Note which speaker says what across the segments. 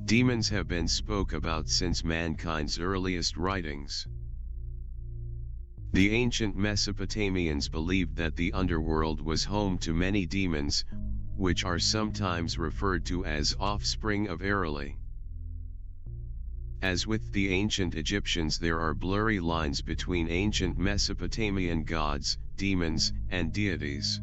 Speaker 1: Demons have been spoke about since mankind's earliest writings. The ancient Mesopotamians believed that the underworld was home to many demons, which are sometimes referred to as offspring of Erili. As with the ancient Egyptians, there are blurry lines between ancient Mesopotamian gods, demons, and deities.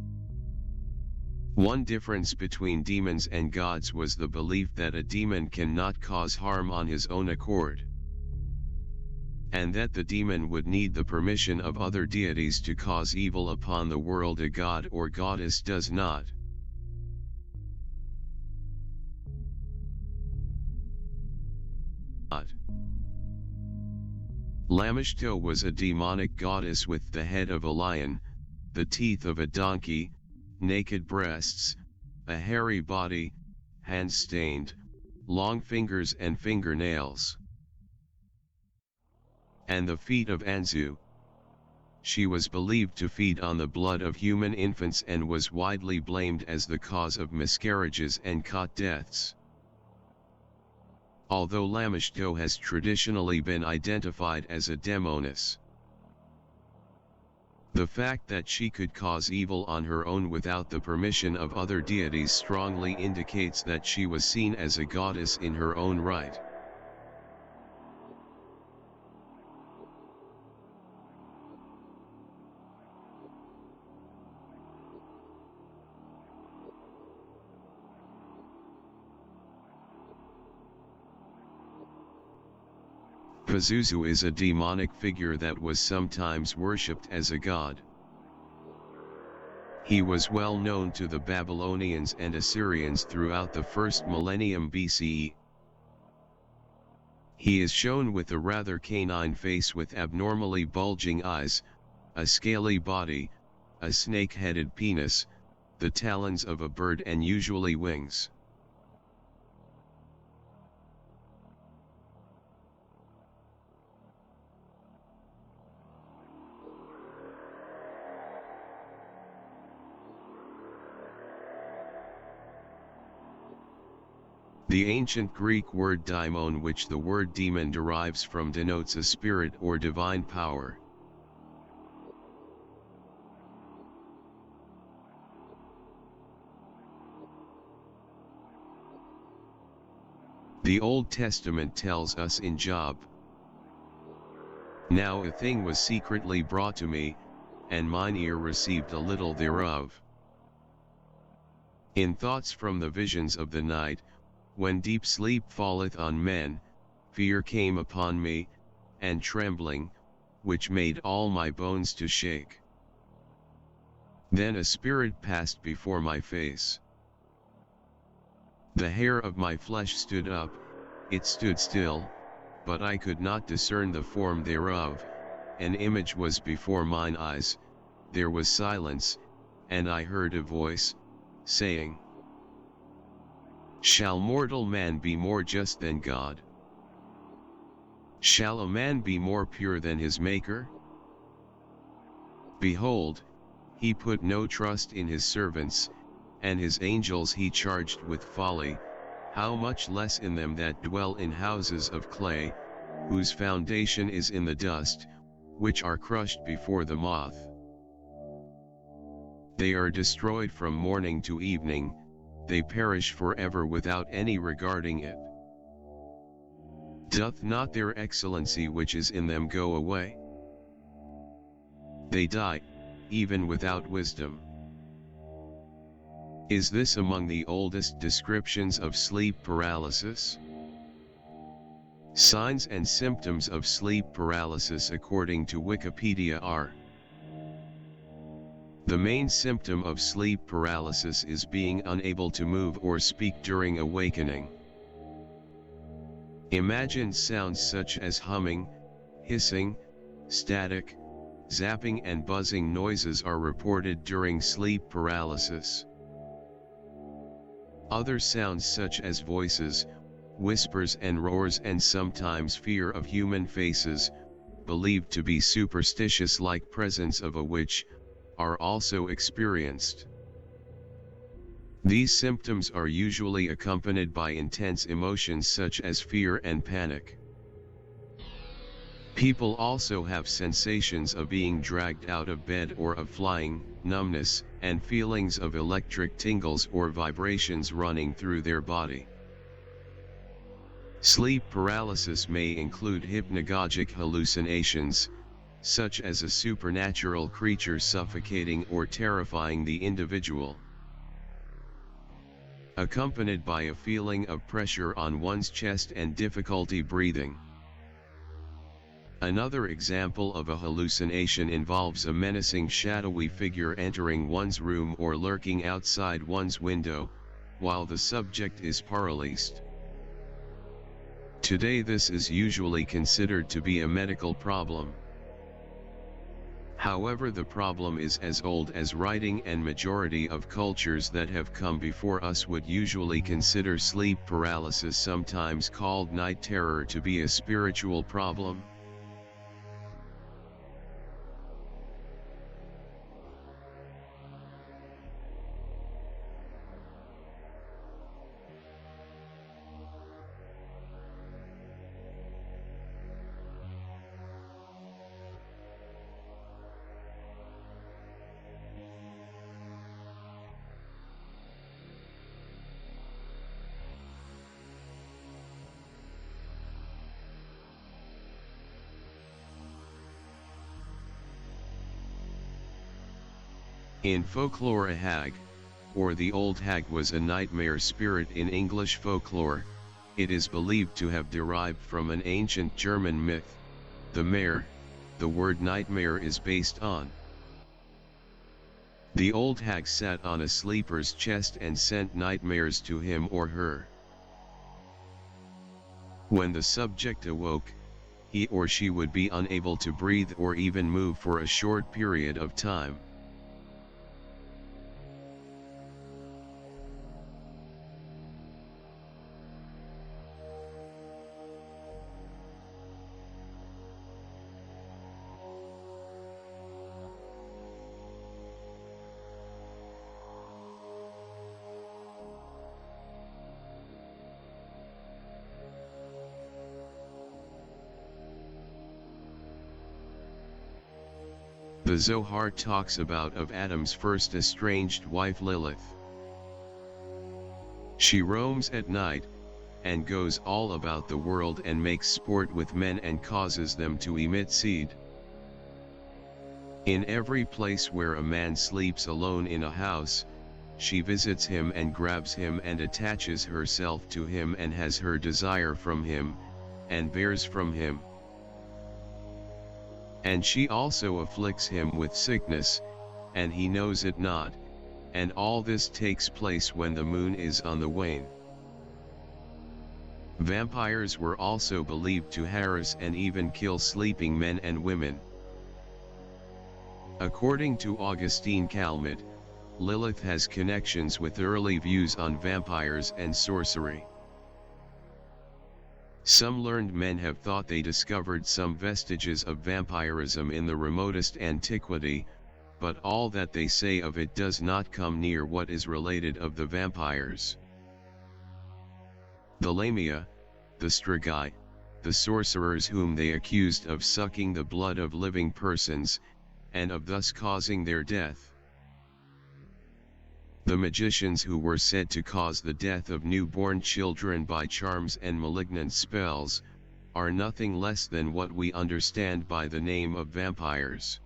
Speaker 1: One difference between demons and gods was the belief that a demon cannot cause harm on his own accord, and that the demon would need the permission of other deities to cause evil upon the world. A god or goddess does not. Lamishto was a demonic goddess with the head of a lion, the teeth of a donkey, naked breasts, a hairy body, hands stained, long fingers and fingernails, and the feet of Anzu. She was believed to feed on the blood of human infants and was widely blamed as the cause of miscarriages and cot deaths. Although Lamishto has traditionally been identified as a demoness, the fact that she could cause evil on her own without the permission of other deities strongly indicates that she was seen as a goddess in her own right. Pazuzu is a demonic figure that was sometimes worshipped as a god. He was well known to the Babylonians and Assyrians throughout the first millennium BCE. He is shown with a rather canine face with abnormally bulging eyes, a scaly body, a snake-headed penis, the talons of a bird and usually wings. The ancient Greek word daimon, which the word demon derives from, denotes a spirit or divine power. The Old Testament tells us in Job, "Now a thing was secretly brought to me, and mine ear received a little thereof." In Thoughts from the Visions of the Night, when deep sleep falleth on men, fear came upon me, and trembling, which made all my bones to shake. Then a spirit passed before my face. The hair of my flesh stood up, it stood still, but I could not discern the form thereof. An image was before mine eyes, there was silence, and I heard a voice, saying, "Shall mortal man be more just than God? Shall a man be more pure than his Maker? Behold, he put no trust in his servants, and his angels he charged with folly, how much less in them that dwell in houses of clay, whose foundation is in the dust, which are crushed before the moth. They are destroyed from morning to evening, they perish forever without any regarding it. Doth not their excellency which is in them go away? They die, even without wisdom." Is this among the oldest descriptions of sleep paralysis? Signs and symptoms of sleep paralysis according to Wikipedia are: the main symptom of sleep paralysis is being unable to move or speak during awakening. Imagined sounds such as humming, hissing, static, zapping and buzzing noises are reported during sleep paralysis. Other sounds such as voices, whispers and roars and sometimes fear of human faces, believed to be superstitious like presence of a witch, are also experienced. These symptoms are usually accompanied by intense emotions such as fear and panic. People also have sensations of being dragged out of bed or of flying, numbness, and feelings of electric tingles or vibrations running through their body. Sleep paralysis may include hypnagogic hallucinations, such as a supernatural creature suffocating or terrifying the individual, accompanied by a feeling of pressure on one's chest and difficulty breathing. Another example of a hallucination involves a menacing shadowy figure entering one's room or lurking outside one's window, while the subject is paralyzed. Today this is usually considered to be a medical problem. However, the problem is as old as writing, and majority of cultures that have come before us would usually consider sleep paralysis, sometimes called night terror, to be a spiritual problem. In folklore, a hag, or the old hag, was a nightmare spirit in English folklore, it is believed to have derived from an ancient German myth, the mare. The word nightmare is based on. The old hag sat on a sleeper's chest and sent nightmares to him or her. When the subject awoke, he or she would be unable to breathe or even move for a short period of time. The Zohar talks about of Adam's first estranged wife Lilith. She roams at night, and goes all about the world and makes sport with men and causes them to emit seed. In every place where a man sleeps alone in a house, she visits him and grabs him and attaches herself to him and has her desire from him, and bears from him. And she also afflicts him with sickness, and he knows it not, and all this takes place when the moon is on the wane. Vampires were also believed to harass and even kill sleeping men and women. According to Augustine Calmet, Lilith has connections with early views on vampires and sorcery. Some learned men have thought they discovered some vestiges of vampirism in the remotest antiquity, but all that they say of it does not come near what is related of the vampires. The Lamia, the Strigai, the sorcerers whom they accused of sucking the blood of living persons, and of thus causing their death. The magicians who were said to cause the death of newborn children by charms and malignant spells, are nothing less than what we understand by the name of vampires.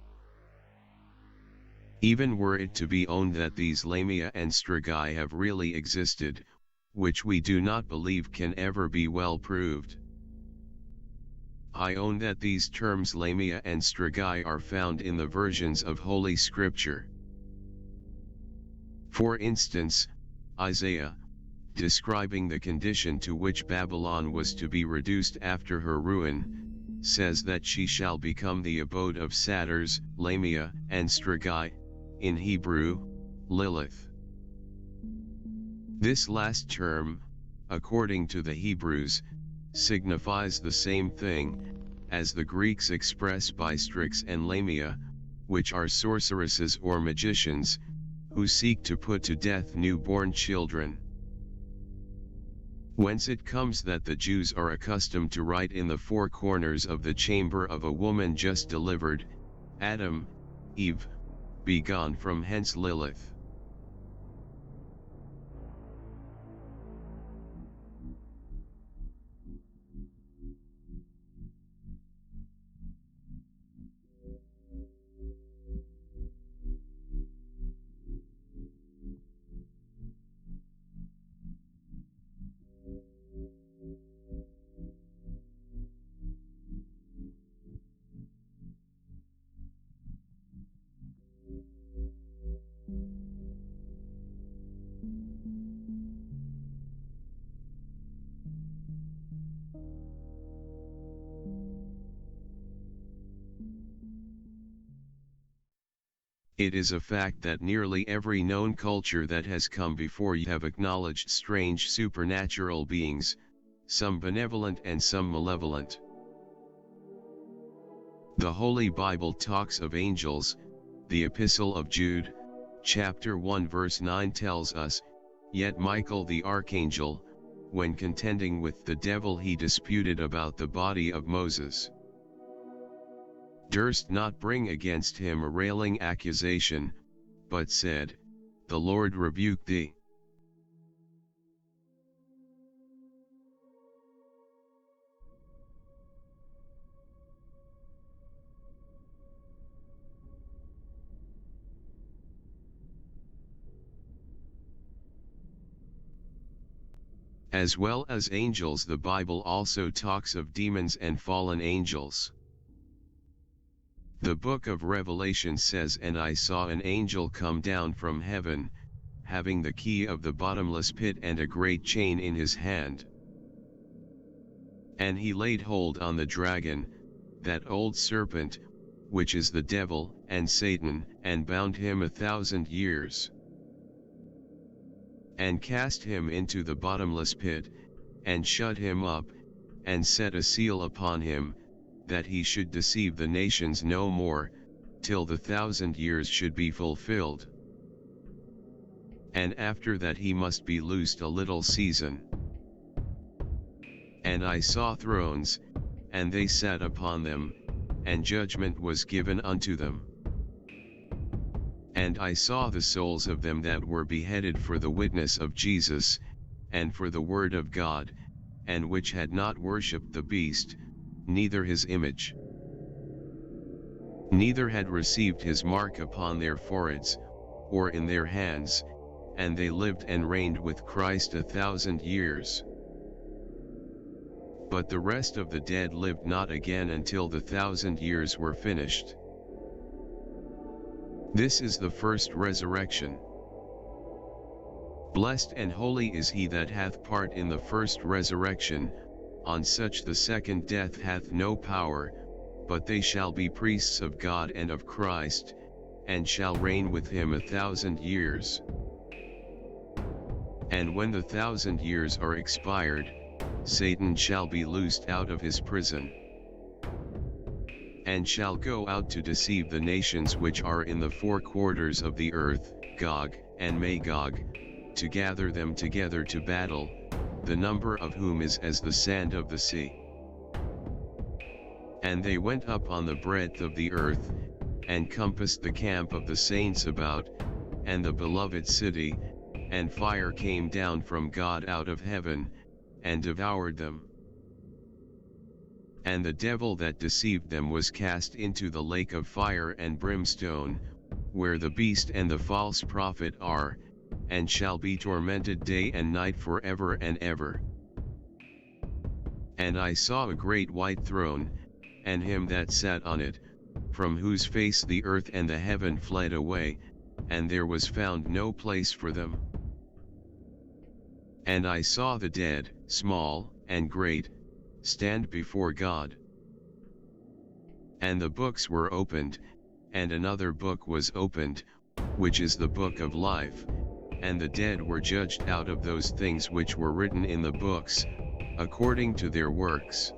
Speaker 1: Even were it to be owned that these Lamia and Strigai have really existed, which we do not believe can ever be well proved. I own that these terms Lamia and Strigai are found in the versions of Holy Scripture. For instance, Isaiah, describing the condition to which Babylon was to be reduced after her ruin, says that she shall become the abode of satyrs, Lamia, and Strigai, in Hebrew, Lilith. This last term, according to the Hebrews, signifies the same thing, as the Greeks express by Strix and Lamia, which are sorceresses or magicians, who seek to put to death newborn children. Whence it comes that the Jews are accustomed to write in the four corners of the chamber of a woman just delivered, Adam, Eve, be gone from hence Lilith. It is a fact that nearly every known culture that has come before you have acknowledged strange supernatural beings, some benevolent and some malevolent. The Holy Bible talks of angels. The Epistle of Jude, chapter 1 verse 9 tells us, "Yet Michael the archangel, when contending with the devil he disputed about the body of Moses, durst not bring against him a railing accusation, but said, The Lord rebuke thee." As well as angels, the Bible also talks of demons and fallen angels. The book of Revelation says, "And I saw an angel come down from heaven, having the key of the bottomless pit and a great chain in his hand. And he laid hold on the dragon, that old serpent, which is the devil and Satan, and bound him 1,000 years. And cast him into the bottomless pit, and shut him up, and set a seal upon him, that he should deceive the nations no more, till the 1,000 years should be fulfilled. And after that he must be loosed a little season. And I saw thrones, and they sat upon them, and judgment was given unto them. And I saw the souls of them that were beheaded for the witness of Jesus, and for the word of God, and which had not worshipped the beast, neither his image, neither had received his mark upon their foreheads, or in their hands, and they lived and reigned with Christ 1,000 years. But the rest of the dead lived not again until the 1,000 years were finished. This is the first resurrection. Blessed and holy is he that hath part in the first resurrection. On such the second death hath no power, but they shall be priests of God and of Christ, and shall reign with him 1,000 years. And when the 1,000 years are expired, Satan shall be loosed out of his prison, and shall go out to deceive the nations which are in the four quarters of the earth, Gog and Magog, to gather them together to battle, the number of whom is as the sand of the sea. And they went up on the breadth of the earth, and compassed the camp of the saints about, and the beloved city, and fire came down from God out of heaven, and devoured them. And the devil that deceived them was cast into the lake of fire and brimstone, where the beast and the false prophet are, and shall be tormented day and night forever and ever. And I saw a great white throne, and him that sat on it, from whose face the earth and the heaven fled away, and there was found no place for them. And I saw the dead, small and great, stand before God. And the books were opened, and another book was opened, which is the book of life, and the dead were judged out of those things which were written in the books, according to their works.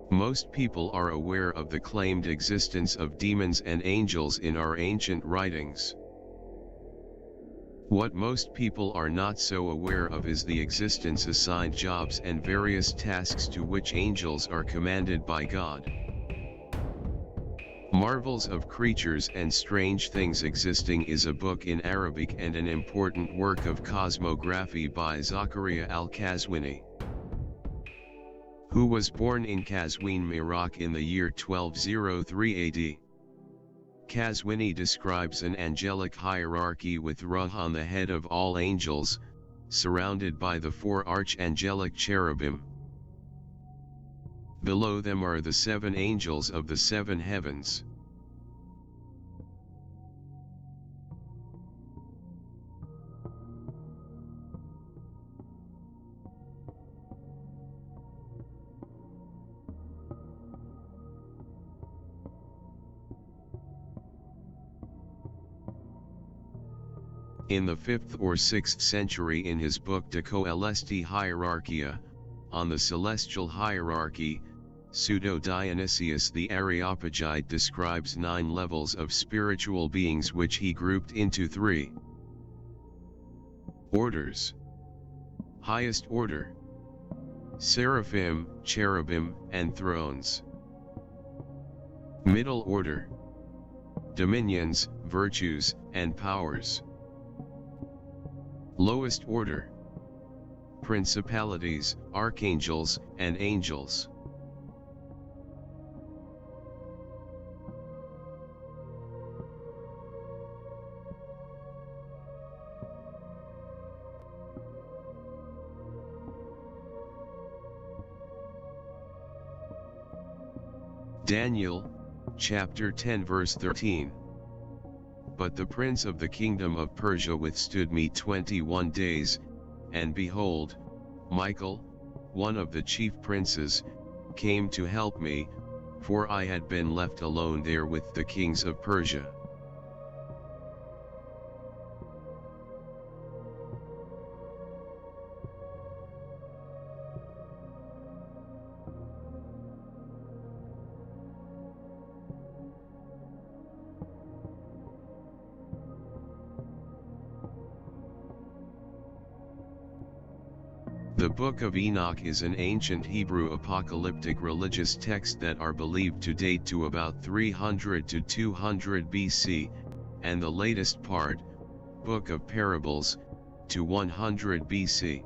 Speaker 1: Most people are aware of the claimed existence of demons and angels in our ancient writings. What most people are not so aware of is the existence assigned jobs and various tasks to which angels are commanded by God. Marvels of Creatures and Strange Things Existing is a book in Arabic and an important work of cosmography by Zakaria al-Qazwini, who was born in Qazwin, Iraq in the year 1203 AD. Qazwini describes an angelic hierarchy with Ruh on the head of all angels, surrounded by the four archangelic cherubim. Below them are the 7 angels of the 7 heavens. In the 5th or 6th century, in his book De Coelesti Hierarchia, on the celestial hierarchy, Pseudo-Dionysius the Areopagite describes 9 levels of spiritual beings which he grouped into 3. Orders. Highest order. Seraphim, cherubim, and thrones. Middle order. Dominions, virtues, and powers. Lowest order. Principalities, archangels, and angels. Daniel, chapter 10 verse 13. But the prince of the kingdom of Persia withstood me 21 days, and behold, Michael, one of the chief princes, came to help me, for I had been left alone there with the kings of Persia. The Book of Enoch is an ancient Hebrew apocalyptic religious text that are believed to date to about 300 to 200 BC, and the latest part, Book of Parables, to 100 BC.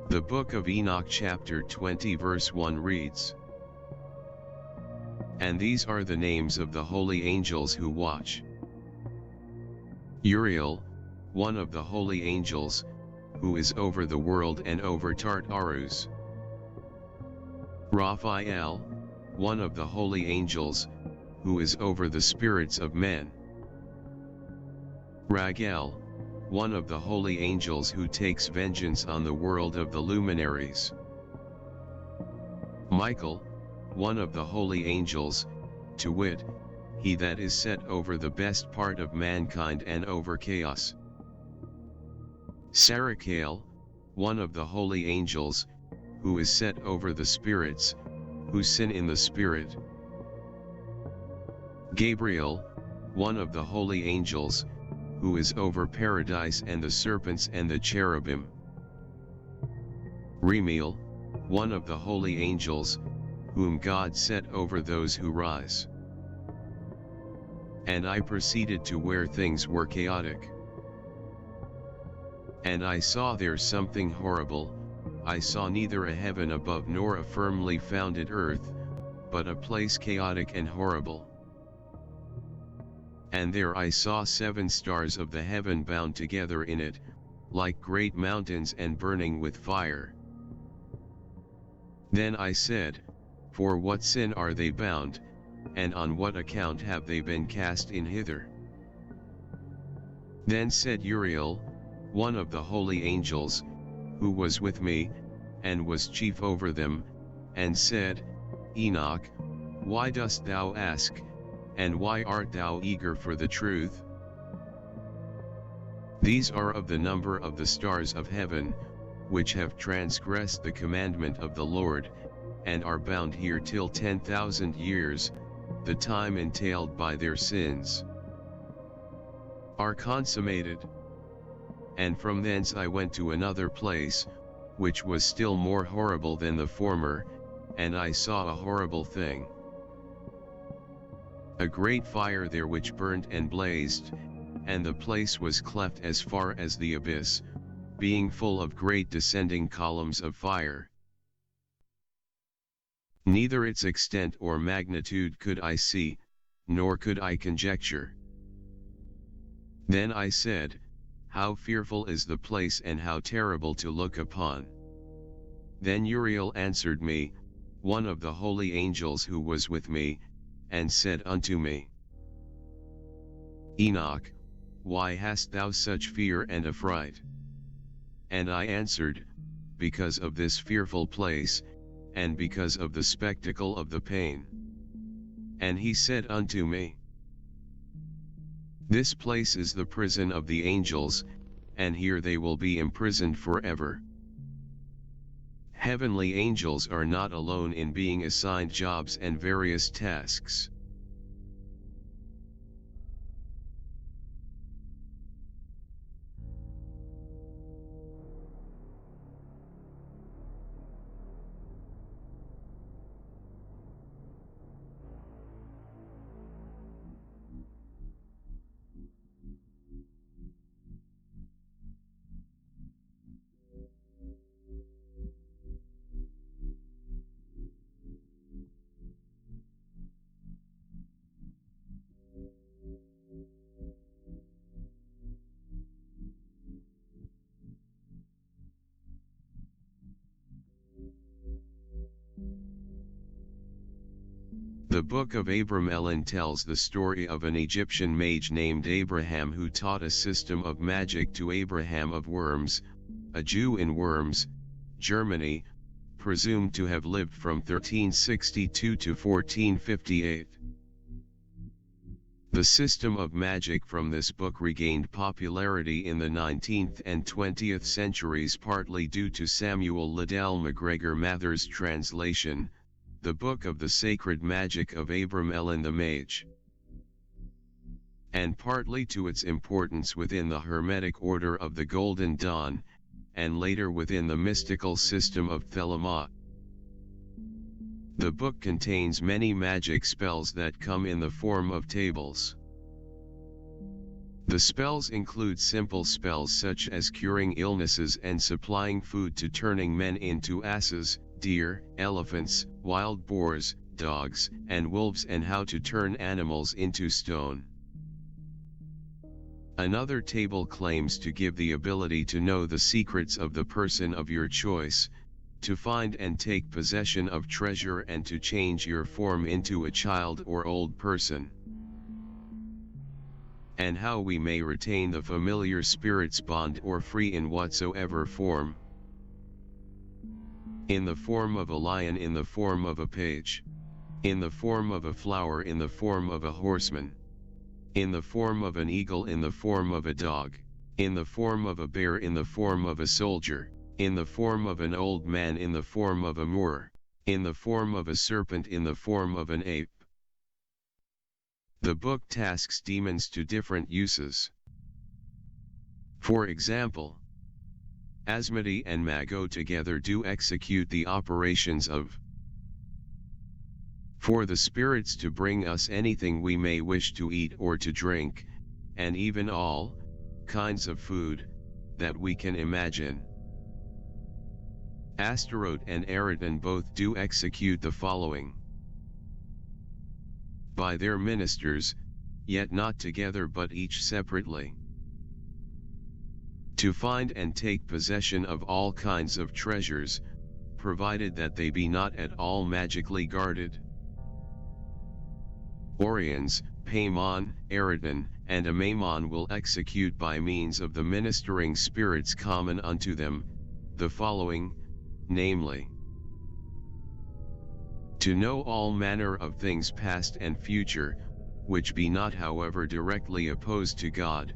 Speaker 1: The Book of Enoch chapter 20 verse 1 reads, "And these are the names of the holy angels who watch. Uriel, one of the holy angels, who is over the world and over Tartarus. Raphael, one of the holy angels, who is over the spirits of men. Raguel, one of the holy angels who takes vengeance on the world of the luminaries. Michael, one of the holy angels, to wit, he that is set over the best part of mankind and over chaos. Sarachael, one of the holy angels, who is set over the spirits, who sin in the spirit. Gabriel, one of the holy angels, who is over paradise and the serpents and the cherubim. Remiel, one of the holy angels, whom God set over those who rise. And I proceeded to where things were chaotic. And I saw there something horrible. I saw neither a heaven above nor a firmly founded earth, but a place chaotic and horrible. And there I saw 7 stars of the heaven bound together in it, like great mountains and burning with fire. Then I said, For what sin are they bound, and on what account have they been cast in hither? Then said Uriel, one of the holy angels, who was with me, and was chief over them, and said, Enoch, why dost thou ask, and why art thou eager for the truth? These are of the number of the stars of heaven, which have transgressed the commandment of the Lord, and are bound here till 10,000 years, the time entailed by their sins are consummated. And from thence I went to another place, which was still more horrible than the former, and I saw a horrible thing. A great fire there which burnt and blazed, and the place was cleft as far as the abyss, being full of great descending columns of fire. Neither its extent or magnitude could I see, nor could I conjecture. Then I said, How fearful is the place and how terrible to look upon. Then Uriel answered me, one of the holy angels who was with me, and said unto me, Enoch, why hast thou such fear and affright? And I answered, Because of this fearful place, and because of the spectacle of the pain. And he said unto me, This place is the prison of the angels, and here they will be imprisoned forever. Heavenly angels are not alone in being assigned jobs and various tasks. The Book of Abram tells the story of an Egyptian mage named Abraham who taught a system of magic to Abraham of Worms, a Jew in Worms, Germany, presumed to have lived from 1362 to 1458. The system of magic from this book regained popularity in the 19th and 20th centuries, partly due to Samuel Liddell MacGregor Mather's translation, The Book of the Sacred Magic of Abram the Mage, and partly to its importance within the Hermetic Order of the Golden Dawn, and later within the mystical system of Thelemot. The book contains many magic spells that come in the form of tables. The spells include simple spells such as curing illnesses and supplying food to turning men into asses, deer, elephants, wild boars, dogs, and wolves, and how to turn animals into stone. Another table claims to give the ability to know the secrets of the person of your choice, to find and take possession of treasure, and to change your form into a child or old person. And how we may retain the familiar spirit's bond or free in whatsoever form. In the form of a lion, in the form of a page. In the form of a flower, in the form of a horseman. In the form of an eagle, in the form of a dog. In the form of a bear, in the form of a soldier. In the form of an old man, in the form of a Moor. In the form of a serpent, in the form of an ape. The book tasks demons to different uses. For example, Asmodee and Mago together do execute the operations of for the spirits to bring us anything we may wish to eat or to drink, and even all kinds of food that we can imagine. Astaroth and Eridan both do execute the following by their ministers, yet not together but each separately. To find and take possession of all kinds of treasures, provided that they be not at all magically guarded. Orions, Paimon, Eridan, and Amamon will execute by means of the ministering spirits common unto them, the following, namely, to know all manner of things past and future, which be not however directly opposed to God,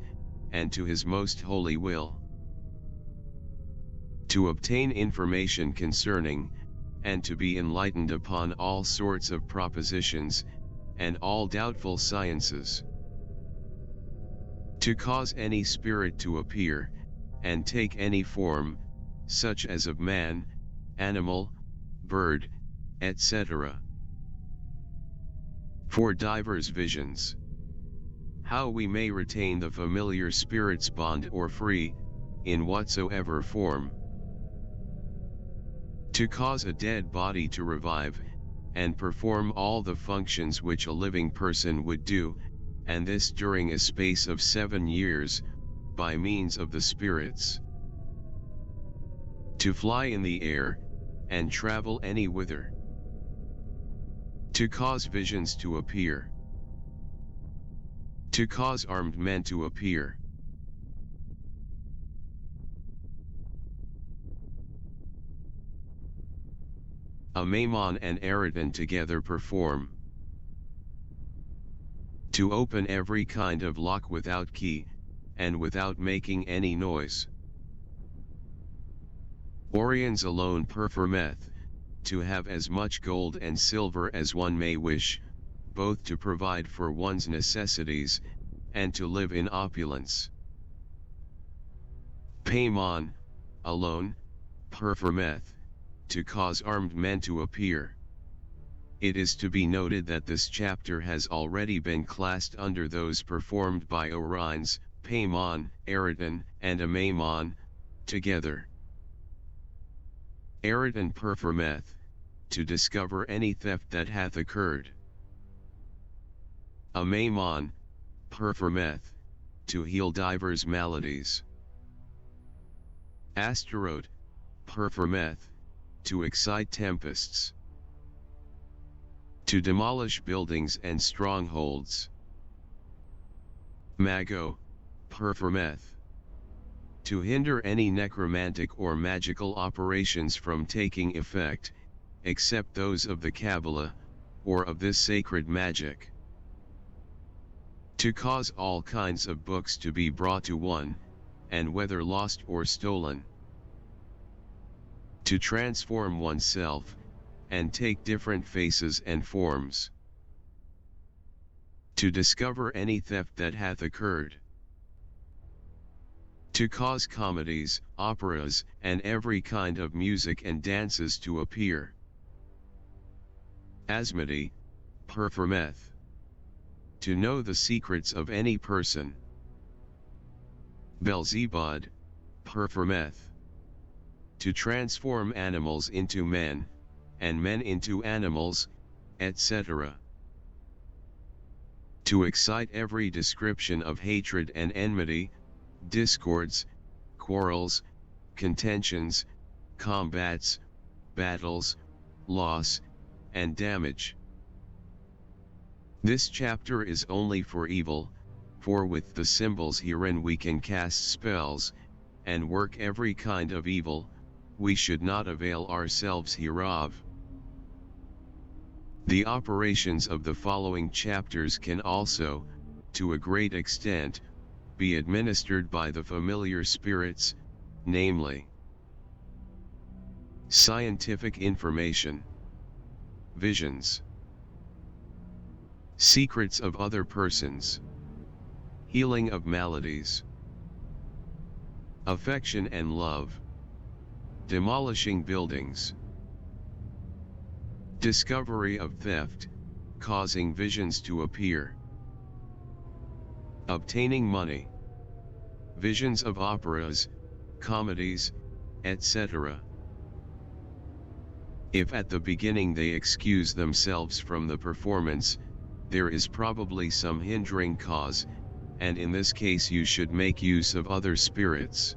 Speaker 1: and to his most holy will. To obtain information concerning, and to be enlightened upon all sorts of propositions, and all doubtful sciences. To cause any spirit to appear, and take any form, such as of man, animal, bird, etc. For divers visions. How we may retain the familiar spirit's bond or free, in whatsoever form. To cause a dead body to revive, and perform all the functions which a living person would do, and this during a space of 7 years, by means of the spirits. To fly in the air, and travel any whither. To cause visions to appear. To cause armed men to appear. Amamon and Eridan together perform. To open every kind of lock without key, and without making any noise. Oriens alone performeth, to have as much gold and silver as one may wish, both to provide for one's necessities, and to live in opulence. Paimon, alone, performeth, to cause armed men to appear. It is to be noted that this chapter has already been classed under those performed by Oriens, Paimon, Eriton, and Amaimon, together. Eriton performeth, to discover any theft that hath occurred. Amaimon, performeth, to heal divers maladies. Astaroth, performeth, to excite tempests. To demolish buildings and strongholds. Mago, performeth, to hinder any necromantic or magical operations from taking effect, except those of the Kabbalah, or of this sacred magic. To cause all kinds of books to be brought to one, and whether lost or stolen. To transform oneself, and take different faces and forms. To discover any theft that hath occurred. To cause comedies, operas, and every kind of music and dances to appear. Asmodee, performeth, to know the secrets of any person. Belzebud, performeth, to transform animals into men, and men into animals, etc. To excite every description of hatred and enmity, discords, quarrels, contentions, combats, battles, loss, and damage. This chapter is only for evil, for with the symbols herein we can cast spells, and work every kind of evil. We should not avail ourselves hereof. The operations of the following chapters can also, to a great extent, be administered by the familiar spirits, namely, scientific information, visions, secrets of other persons, healing of maladies, affection and love, demolishing buildings, discovery of theft, causing visions to appear, obtaining money, visions of operas, comedies, etc. If at the beginning they excuse themselves from the performance, there is probably some hindering cause, and in this case you should make use of other spirits.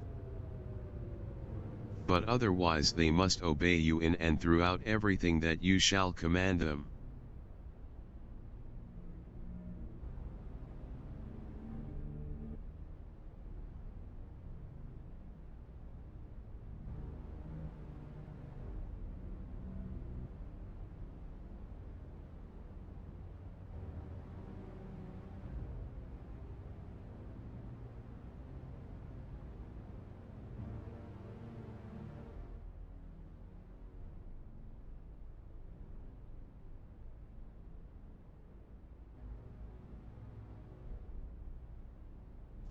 Speaker 1: But otherwise they must obey you in and throughout everything that you shall command them.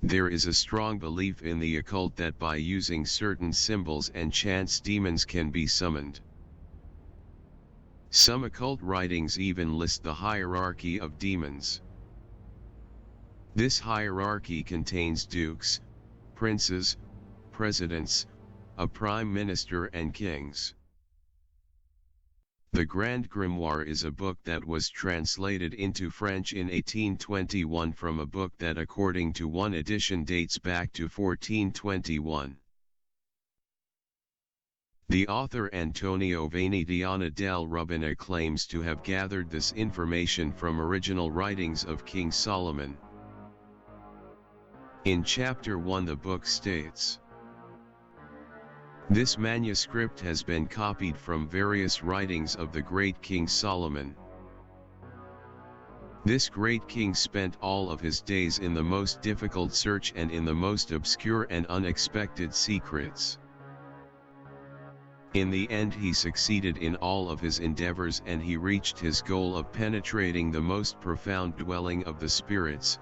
Speaker 1: There is a strong belief in the occult that by using certain symbols and chants demons can be summoned. Some occult writings even list the hierarchy of demons. This hierarchy contains dukes, princes, presidents, a prime minister and kings. The Grand Grimoire is a book that was translated into French in 1821 from a book that according to one edition dates back to 1421. The author Antonio Venetiana del Rubina claims to have gathered this information from original writings of King Solomon. In Chapter 1 the book states, "This manuscript has been copied from various writings of the great King Solomon. This great king spent all of his days in the most difficult search and in the most obscure and unexpected secrets. In the end he succeeded in all of his endeavors, and he reached his goal of penetrating the most profound dwelling of the spirits,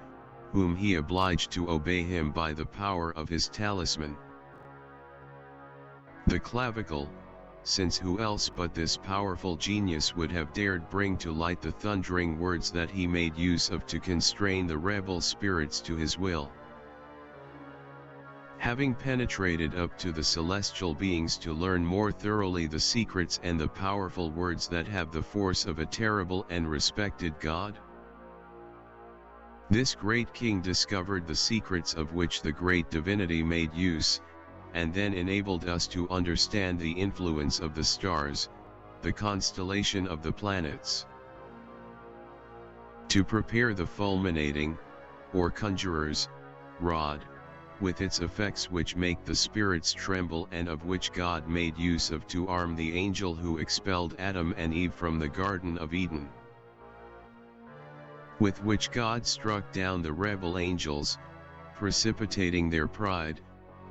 Speaker 1: whom he obliged to obey him by the power of his talisman, the clavicle, since who else but this powerful genius would have dared bring to light the thundering words that he made use of to constrain the rebel spirits to his will. Having penetrated up to the celestial beings to learn more thoroughly the secrets and the powerful words that have the force of a terrible and respected God, this great king discovered the secrets of which the great divinity made use, and then enabled us to understand the influence of the stars, the constellation of the planets. To prepare the fulminating, or conjurer's, rod, with its effects which make the spirits tremble, and of which God made use of to arm the angel who expelled Adam and Eve from the Garden of Eden, with which God struck down the rebel angels, precipitating their pride,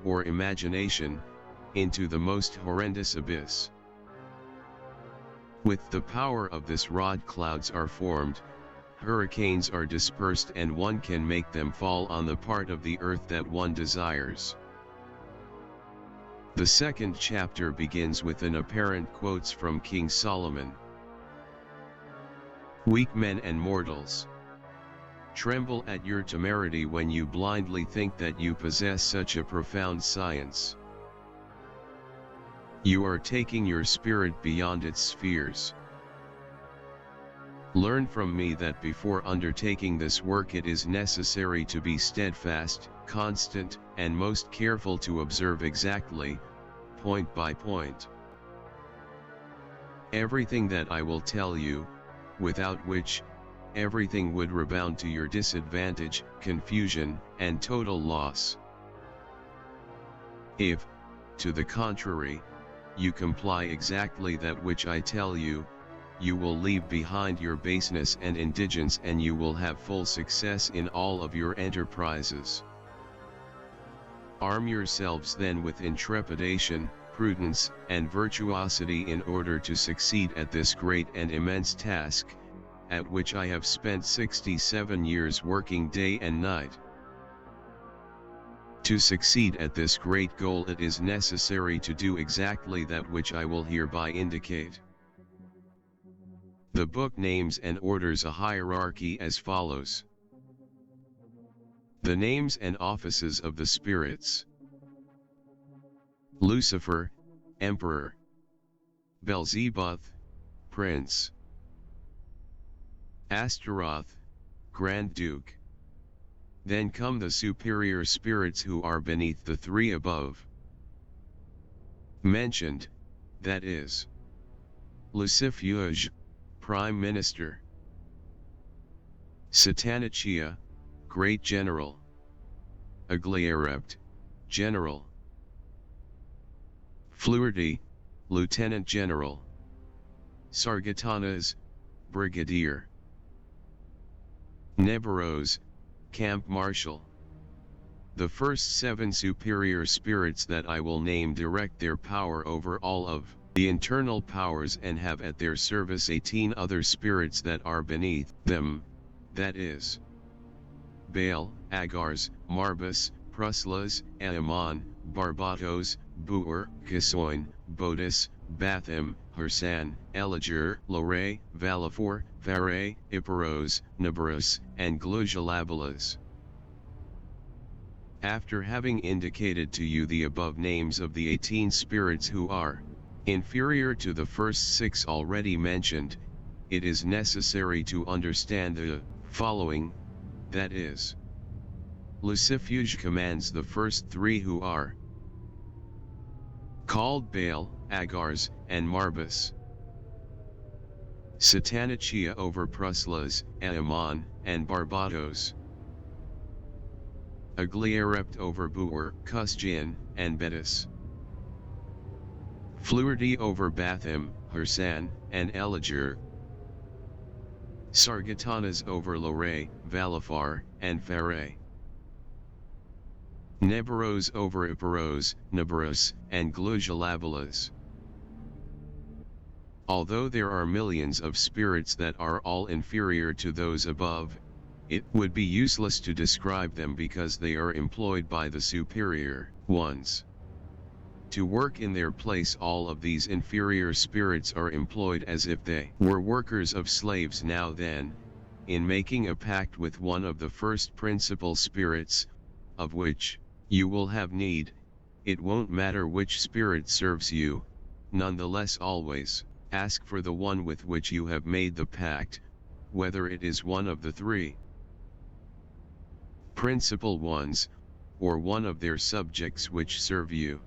Speaker 1: or imagination, into the most horrendous abyss. With the power of this rod clouds are formed, hurricanes are dispersed, and one can make them fall on the part of the earth that one desires. The second chapter begins with an apparent quotes from King Solomon. Weak men and mortals, tremble at your temerity when you blindly think that you possess such a profound science. You are taking your spirit beyond its spheres. Learn from me that before undertaking this work it is necessary to be steadfast, constant, and most careful to observe exactly, point by point, everything that I will tell you, without which, everything would rebound to your disadvantage, confusion, and total loss. If, to the contrary, you comply exactly that which I tell you, you will leave behind your baseness and indigence, and you will have full success in all of your enterprises. Arm yourselves then with intrepidation, prudence, and virtuosity in order to succeed at this great and immense task, at which I have spent 67 years working day and night. To succeed at this great goal it is necessary to do exactly that which I will hereby indicate. The book names and orders a hierarchy as follows. The names and offices of the spirits: Lucifer, Emperor; Beelzebub, Prince; Astaroth, Grand Duke. Then come the superior spirits who are beneath the three above mentioned, that is, Lucifuge, Prime Minister; Satanichia, Great General; Agliarept, General; Fluerty, Lieutenant General; Sargatanas, Brigadier; Neburos, Camp Marshal. The first 7 superior spirits that I will name direct their power over all of the internal powers, and have at their service 18 other spirits that are beneath them, that is, Baal, Agars, Marbus, Pruslas, Aamon, Barbatos, Buer, Kisoin, Bodis, Bathim, Hersan, Elijah, Lore, Valafor, Pharae, Iparos, Nabarus, and Glujalabalas. After having indicated to you the above names of the 18 spirits who are inferior to the first 6 already mentioned, it is necessary to understand the following, that is, Lucifuge commands the first 3 who are called Baal, Agars, and Marbus; Satanichia over Pruslas, Aamon, and Barbatos; Agliarept over Buer, Cusjin, and Betis; Fluerty over Bathim, Hersan, and Elijah; Sargatanas over Lore, Valafar, and Pharae; Neburos over Iparos, Nabarus, and Glujalabalas. Although there are millions of spirits that are all inferior to those above, it would be useless to describe them because they are employed by the superior ones. To work in their place, all of these inferior spirits are employed as if they were workers of slaves. Now then, in making a pact with one of the first principal spirits, of which you will have need, it won't matter which spirit serves you, nonetheless always ask for the one with which you have made the pact, whether it is one of the three principal ones, or one of their subjects which serve you.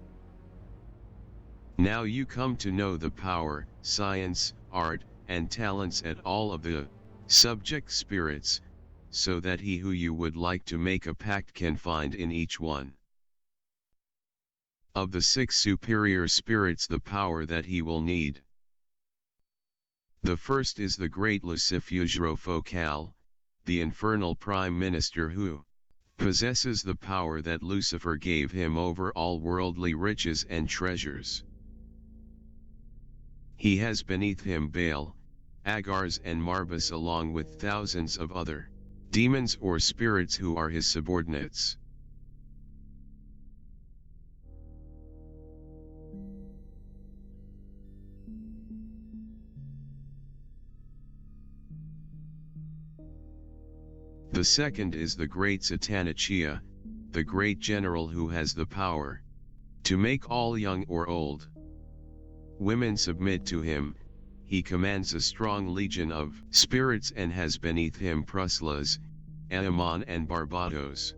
Speaker 1: Now you come to know the power, science, art, and talents at all of the subject spirits, so that he who you would like to make a pact can find in each one of the 6 superior spirits the power that he will need. The first is the great Lucifugero, the infernal prime minister who possesses the power that Lucifer gave him over all worldly riches and treasures. He has beneath him Baal, Agars and Marbas along with thousands of other demons or spirits who are his subordinates. The second is the great Satanichia, the great general who has the power to make all young or old women submit to him. He commands a strong legion of spirits and has beneath him Pruslas, Aemon and Barbados.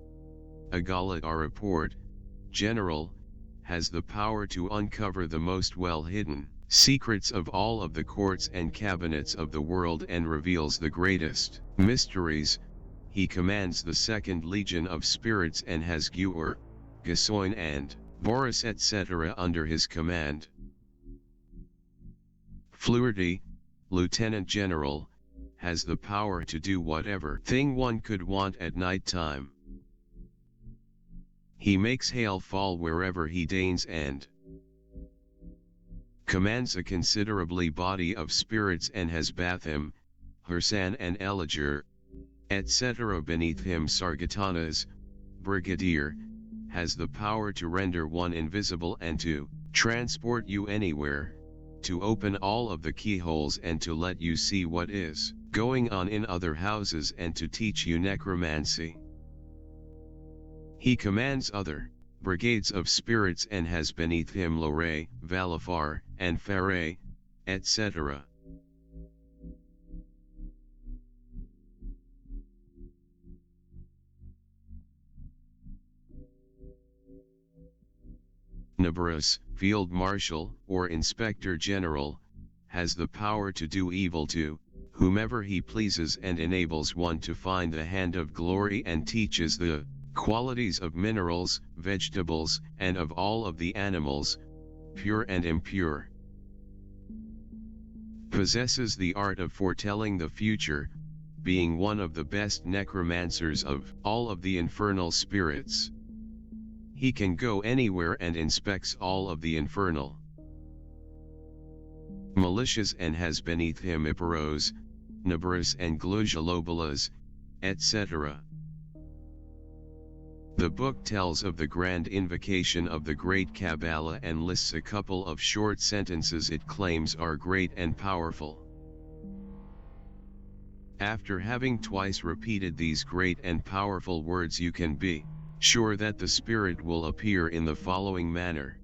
Speaker 1: Agalat, our report, general, has the power to uncover the most well-hidden secrets of all of the courts and cabinets of the world and reveals the greatest mysteries. He commands the second legion of spirits and has Guer, Gasoin and Boris etc. under his command. Fluerty, Lieutenant General, has the power to do whatever thing one could want at night time. He makes hail fall wherever he deigns and commands a considerably body of spirits and has Bathim, Hersan and Elager, etc. beneath him. Sargatanas, Brigadier, has the power to render one invisible and to transport you anywhere, to open all of the keyholes and to let you see what is going on in other houses and to teach you necromancy. He commands other brigades of spirits and has beneath him Lore, Valafar, and Faray, etc. Nabarus, Field Marshal, or Inspector General, has the power to do evil to whomever he pleases and enables one to find the hand of glory and teaches the qualities of minerals, vegetables, and of all of the animals, pure and impure. Possesses the art of foretelling the future, being one of the best necromancers of all of the infernal spirits. He can go anywhere and inspects all of the infernal militias and has beneath him Iparos, Nabarus and Glujalobalas, etc. The book tells of the grand invocation of the great Kabbalah and lists a couple of short sentences it claims are great and powerful. After having twice repeated these great and powerful words, you can be sure that the spirit will appear in the following manner.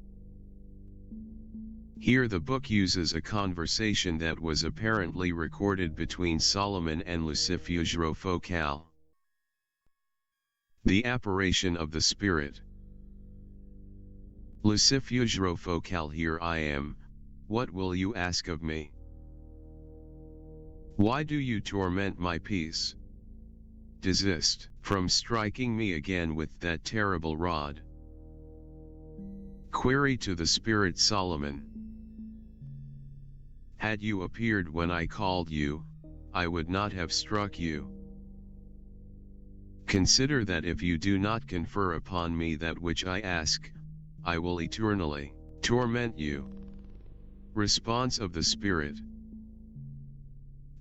Speaker 1: Here the book uses a conversation that was apparently recorded between Solomon and Lucifugero. The apparition of the spirit. Lucifugero, here I am, what will you ask of me? Why do you torment my peace? Desist from striking me again with that terrible rod. Query to the spirit Solomon. Had you appeared when I called you, I would not have struck you. Consider that if you do not confer upon me that which I ask, I will eternally torment you. Response of the Spirit.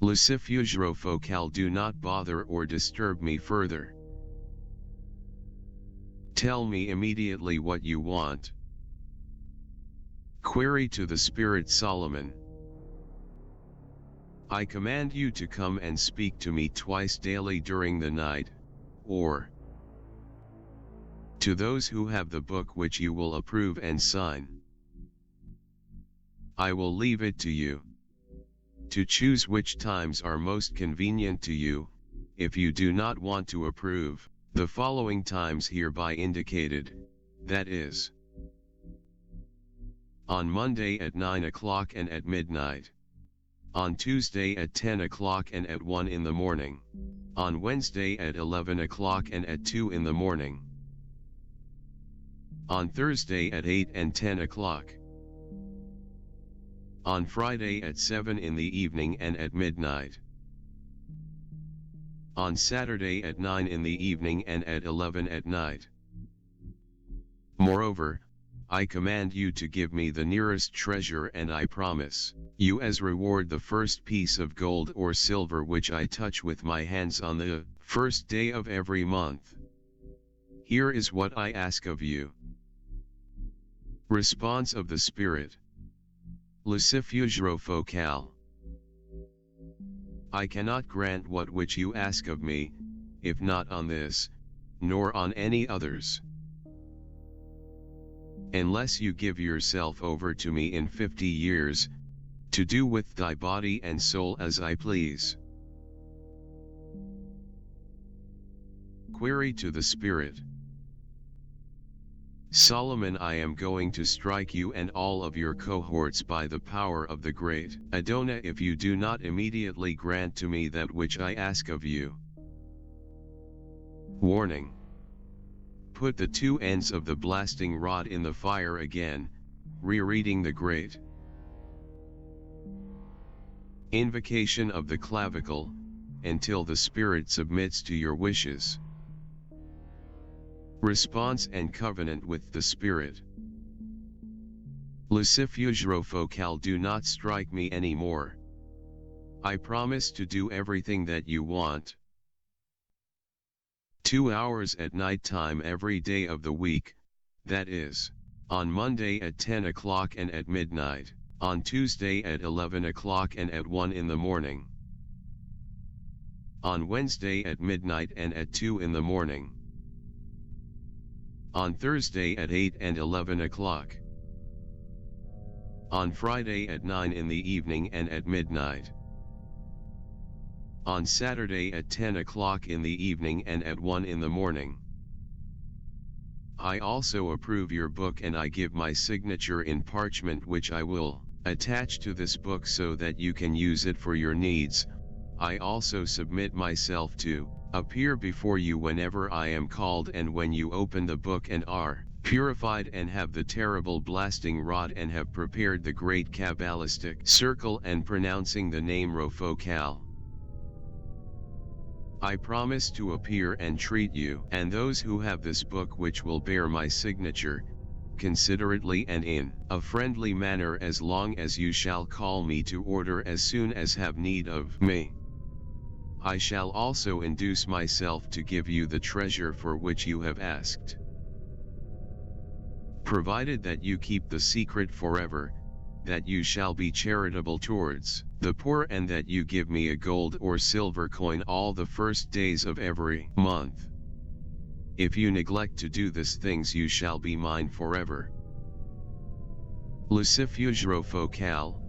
Speaker 1: Lucifugero focal, do not bother or disturb me further. Tell me immediately what you want. Query to the Spirit Solomon. I command you to come and speak to me twice daily during the night, or to those who have the book which you will approve and sign. I will leave it to you to choose which times are most convenient to you. If you do not want to approve the following times hereby indicated, that is, on Monday at 9 o'clock and at midnight, on Tuesday at 10 o'clock and at 1 in the morning, on Wednesday at 11 o'clock and at 2 in the morning, on Thursday at 8 and 10 o'clock, on Friday at 7 in the evening and at midnight, on Saturday at 9 in the evening and at 11 at night. Moreover, I command you to give me the nearest treasure, and I promise you as reward the first piece of gold or silver which I touch with my hands on the first day of every month. Here is what I ask of you. Response of the Spirit. Lucifugero focal. I cannot grant what which you ask of me, if not on this, nor on any others, unless you give yourself over to me in 50 years, to do with thy body and soul as I please. Query to the Spirit. Solomon, I am going to strike you and all of your cohorts by the power of the great Adonai if you do not immediately grant to me that which I ask of you. Warning. Put the two ends of the blasting rod in the fire again, rereading the great invocation of the clavicle, until the Spirit submits to your wishes. Response and covenant with the Spirit. Lucifugero focal, do not strike me anymore. I promise to do everything that you want. 2 hours at night time every day of the week, that is, on Monday at 10 o'clock and at midnight, on Tuesday at 11 o'clock and at 1 in the morning, on Wednesday at midnight and at 2 in the morning, on Thursday at 8 and 11 o'clock, on Friday at 9 in the evening and at midnight, on Saturday at 10 o'clock in the evening and at 1 in the morning. I also approve your book, and I give my signature in parchment which I will attach to this book so that you can use it for your needs. I also submit myself to appear before you whenever I am called, and when you open the book and are purified and have the terrible blasting rod and have prepared the great Kabbalistic circle and pronouncing the name Rofocal. I promise to appear and treat you and those who have this book which will bear my signature, considerately and in a friendly manner, as long as you shall call me to order as soon as have need of me. I shall also induce myself to give you the treasure for which you have asked, provided that you keep the secret forever, that you shall be charitable towards the poor, and that you give me a gold or silver coin all the first days of every month. If you neglect to do these things, you shall be mine forever. Lucifugero focal,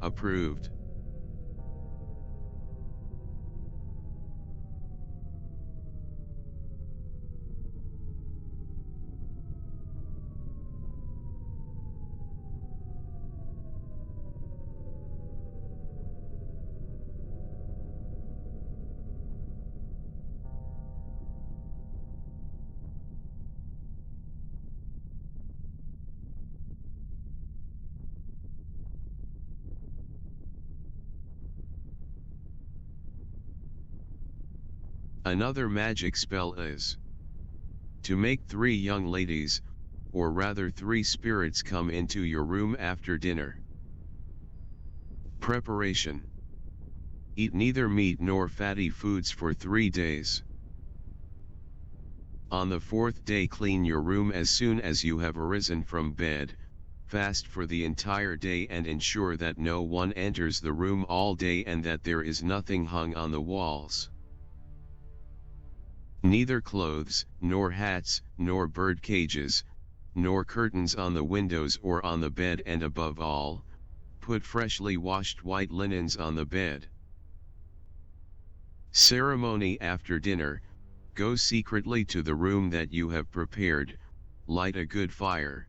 Speaker 1: approved. Another magic spell is to make 3 young ladies, or rather 3 spirits, come into your room after dinner. Preparation. Eat neither meat nor fatty foods for 3 days. On the 4th day clean your room as soon as you have arisen from bed, fast for the entire day and ensure that no one enters the room all day and that there is nothing hung on the walls. Neither clothes, nor hats, nor bird cages, nor curtains on the windows or on the bed, and above all, put freshly washed white linens on the bed. Ceremony after dinner, go secretly to the room that you have prepared, light a good fire.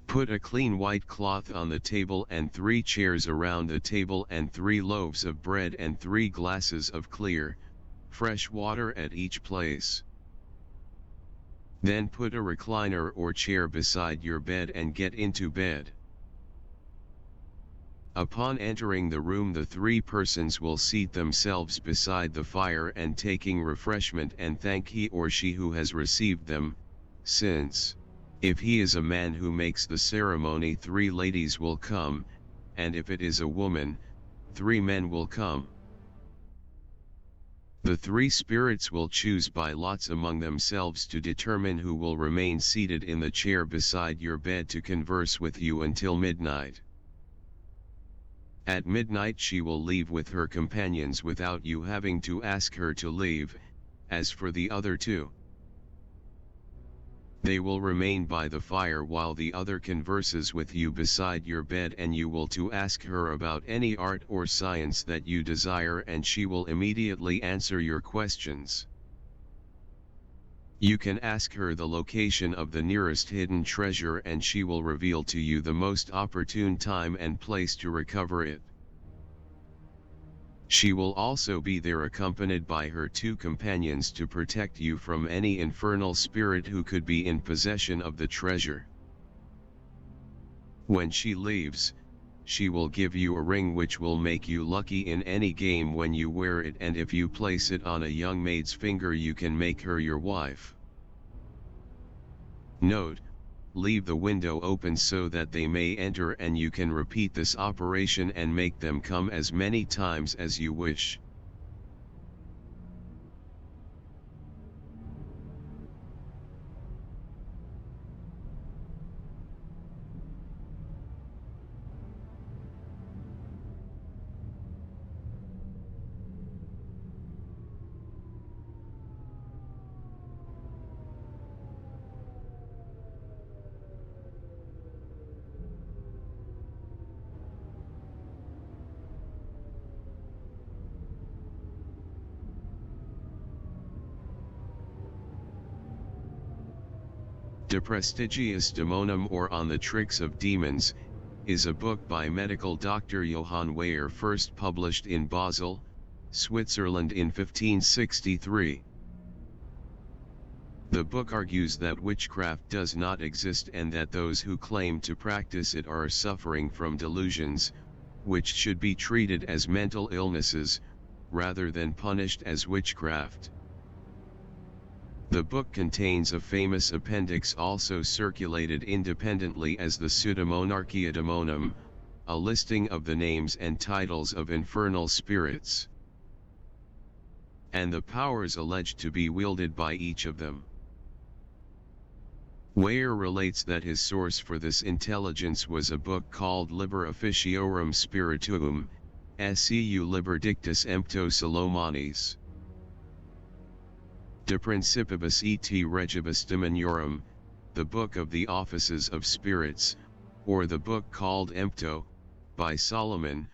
Speaker 1: Put a clean white cloth on the table and 3 chairs around the table and 3 loaves of bread and 3 glasses of clear, fresh water at each place. Then put a recliner or chair beside your bed and get into bed. Upon entering the room, the 3 persons will seat themselves beside the fire and taking refreshment and thank he or she who has received them, since, if he is a man who makes the ceremony, 3 ladies will come, and if it is a woman, 3 men will come. The 3 spirits will choose by lots among themselves to determine who will remain seated in the chair beside your bed to converse with you until midnight. At midnight she will leave with her companions without you having to ask her to leave. As for the other 2, they will remain by the fire while the other converses with you beside your bed, and you will to ask her about any art or science that you desire, and she will immediately answer your questions. You can ask her the location of the nearest hidden treasure and she will reveal to you the most opportune time and place to recover it. She will also be there accompanied by her 2 companions to protect you from any infernal spirit who could be in possession of the treasure. When she leaves, she will give you a ring which will make you lucky in any game when you wear it, and if you place it on a young maid's finger you can make her your wife. Note: leave the window open so that they may enter, and you can repeat this operation and make them come as many times as you wish. De Prestigiis Daemonum, or On the Tricks of Demons, is a book by medical Dr. Johann Weyer, first published in Basel, Switzerland in 1563. The book argues that witchcraft does not exist and that those who claim to practice it are suffering from delusions, which should be treated as mental illnesses, rather than punished as witchcraft. The book contains a famous appendix also circulated independently as the Pseudomonarchia Daemonum, a listing of the names and titles of infernal spirits, and the powers alleged to be wielded by each of them. Weyer relates that his source for this intelligence was a book called Liber Officiorum Spirituum, Seu Liber Dictus Empto Salomonis. De Principibus et Regibus Demoniorum, the Book of the Offices of Spirits, or the book called Empto, by Solomon,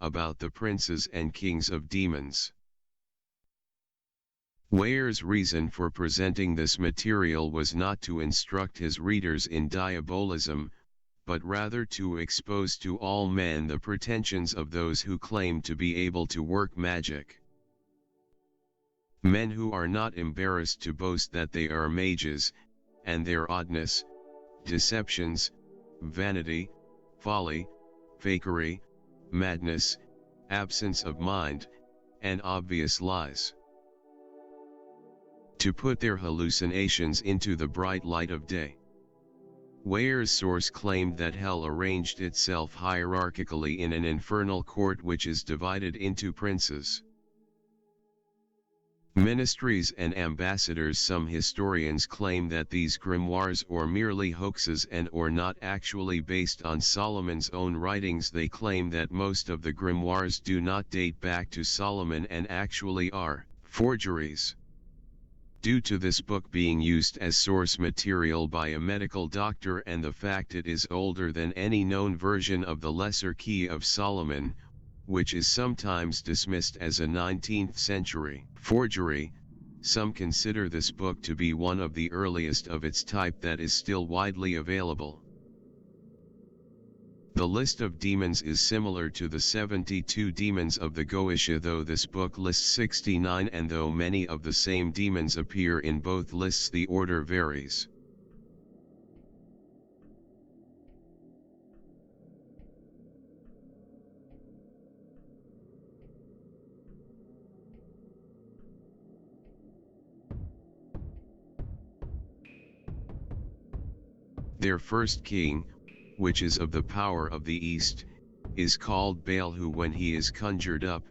Speaker 1: about the princes and kings of demons. Weyer's reason for presenting this material was not to instruct his readers in diabolism, but rather to expose to all men the pretensions of those who claim to be able to work magic. Men who are not embarrassed to boast that they are mages, and their oddness, deceptions, vanity, folly, fakery, madness, absence of mind, and obvious lies. To put their hallucinations into the bright light of day. Weyer's source claimed that hell arranged itself hierarchically in an infernal court which is divided into princes, ministries and ambassadors. Some historians claim that these grimoires are merely hoaxes and or not actually based on Solomon's own writings. They claim that most of the grimoires do not date back to Solomon and actually are forgeries. Due to this book being used as source material by a medical doctor and the fact it is older than any known version of the Lesser Key of Solomon, which is sometimes dismissed as a 19th century forgery, some consider this book to be one of the earliest of its type that is still widely available. The list of demons is similar to the 72 demons of the Goetia, though this book lists 69, and though many of the same demons appear in both lists, the order varies. Their first king, which is of the power of the East, is called Baal, who when he is conjured up,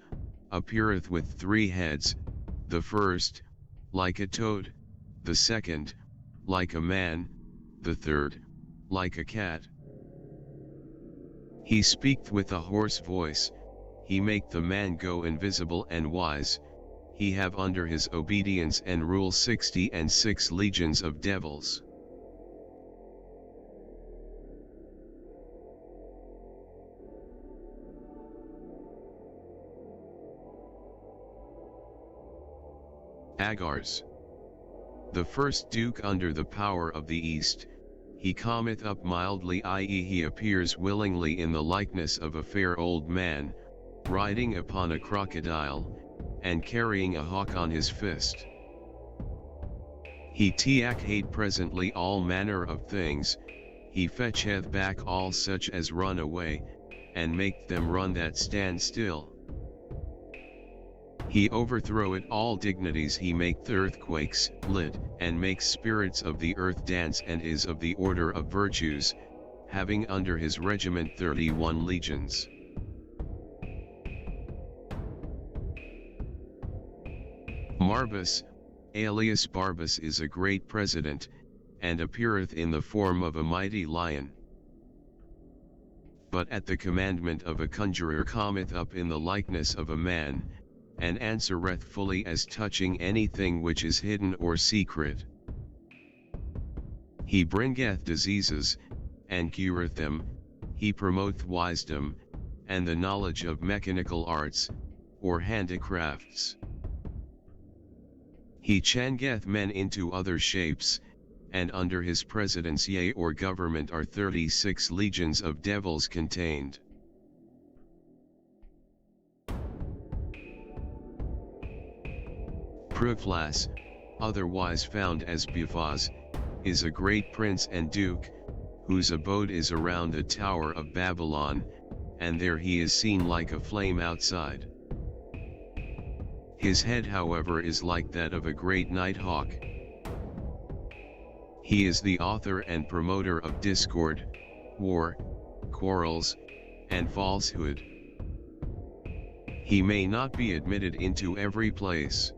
Speaker 1: appeareth with 3 heads, the first, like a toad, the second, like a man, the third, like a cat. He speaketh with a hoarse voice, he make the man go invisible and wise, he have under his obedience and rule 66 legions of devils. Agars. The first duke under the power of the East, he cometh up mildly, i.e. he appears willingly in the likeness of a fair old man, riding upon a crocodile, and carrying a hawk on his fist. He hate presently all manner of things, he fetcheth back all such as run away, and make them run that stand still. He overthroweth all dignities, he maketh earthquakes lit, and makes spirits of the earth dance, and is of the order of virtues, having under his regiment 31 legions. Marbus, alias Barbus, is a great president, and appeareth in the form of a mighty lion. But at the commandment of a conjurer cometh up in the likeness of a man, and answereth fully as touching anything which is hidden or secret. He bringeth diseases, and cureth them, he promoteth wisdom, and the knowledge of mechanical arts, or handicrafts. He changeth men into other shapes, and under his presidence or government are 36 legions of devils contained. Pruflas, otherwise found as Bufaz, is a great prince and duke, whose abode is around the Tower of Babylon, and there he is seen like a flame outside. His head, however, is like that of a great night hawk. He is the author and promoter of discord, war, quarrels, and falsehood. He may not be admitted into every place.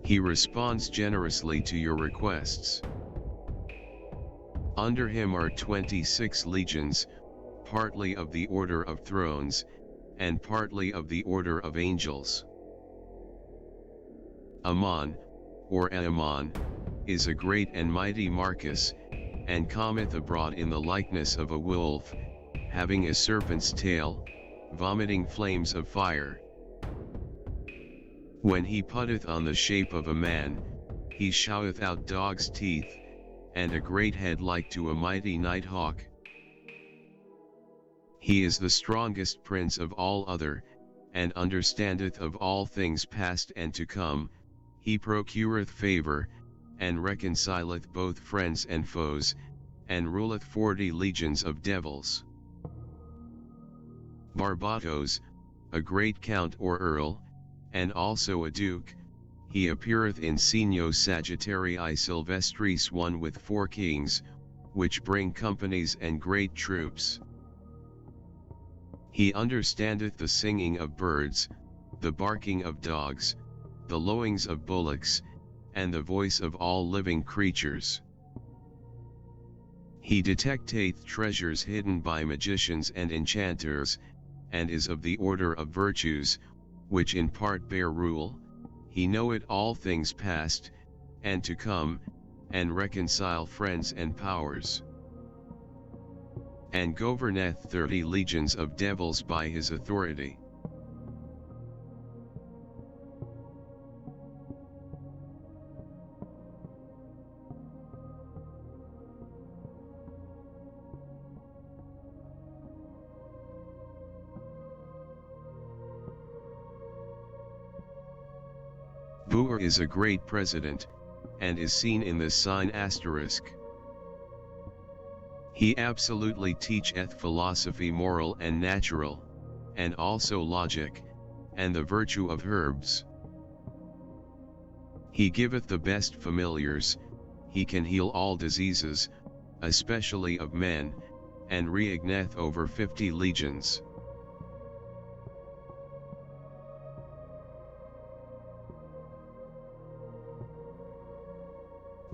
Speaker 1: He responds generously to your requests. Under him are 26 legions, partly of the order of thrones, and partly of the order of angels. Ammon, or Ammon, is a great and mighty Marcus, and cometh abroad in the likeness of a wolf, having a serpent's tail, vomiting flames of fire. When he putteth on the shape of a man, he showeth out dog's teeth, and a great head like to a mighty night hawk. He is the strongest prince of all other, and understandeth of all things past and to come, he procureth favor, and reconcileth both friends and foes, and ruleth 40 legions of devils. Barbatos, a great count or earl, and also a duke, he appeareth in signo Sagittarii Silvestris, one with 4 kings, which bring companies and great troops. He understandeth the singing of birds, the barking of dogs, the lowings of bullocks, and the voice of all living creatures. He detecteth treasures hidden by magicians and enchanters, and is of the order of virtues, which in part bear rule. He knoweth all things past, and to come, and reconcile friends and powers. And governeth 30 legions of devils by his authority. Buer is a great president, and is seen in the sign asterisk. He absolutely teacheth philosophy moral and natural, and also logic, and the virtue of herbs. He giveth the best familiars, he can heal all diseases, especially of men, and reigneth over 50 legions.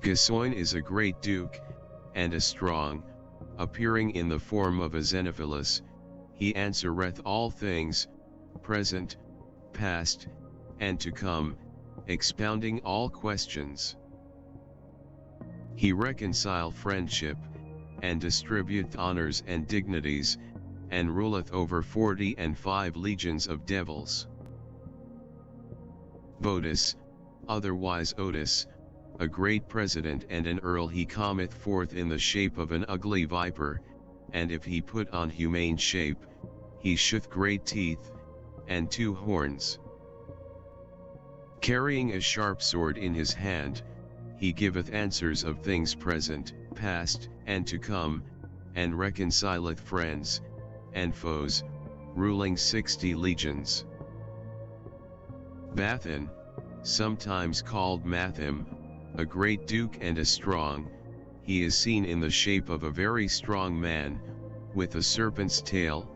Speaker 1: Gasoin is a great duke, and a strong, appearing in the form of a Xenophilus. He answereth all things, present, past, and to come, expounding all questions. He reconcile friendship, and distributeth honors and dignities, and ruleth over 45 legions of devils. Botus, otherwise Otis, a great president and an earl, he cometh forth in the shape of an ugly viper, and if he put on humane shape, he sheweth great teeth, and 2 horns. Carrying a sharp sword in his hand, he giveth answers of things present, past, and to come, and reconcileth friends, and foes, ruling 60 legions. Bathan, sometimes called Mathim, a great duke and a strong, he is seen in the shape of a very strong man, with a serpent's tail,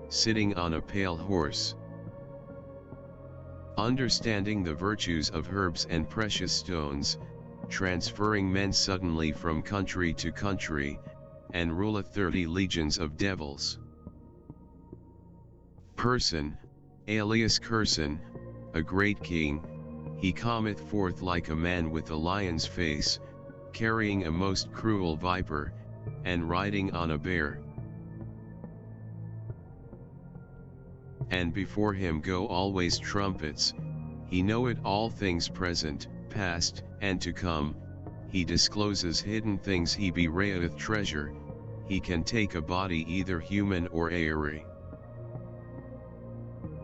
Speaker 1: sitting on a pale horse. Understanding the virtues of herbs and precious stones, transferring men suddenly from country to country, and ruleth 30 legions of devils. Person, alias Curson, a great king, he cometh forth like a man with a lion's face, carrying a most cruel viper, and riding on a bear. And before him go always trumpets, he knoweth all things present, past, and to come, he discloses hidden things, he bewrayeth treasure, he can take a body either human or aerie.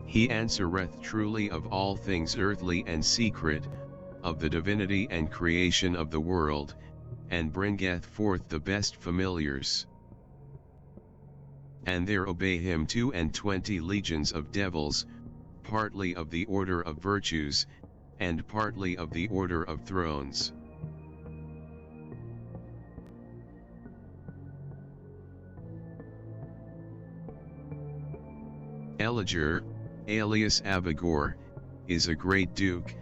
Speaker 1: He answereth truly of all things earthly and secret, of the divinity and creation of the world, and bringeth forth the best familiars. And there obey him 22 legions of devils, partly of the order of virtues, and partly of the order of thrones. Elijah, alias Abigor, is a great duke,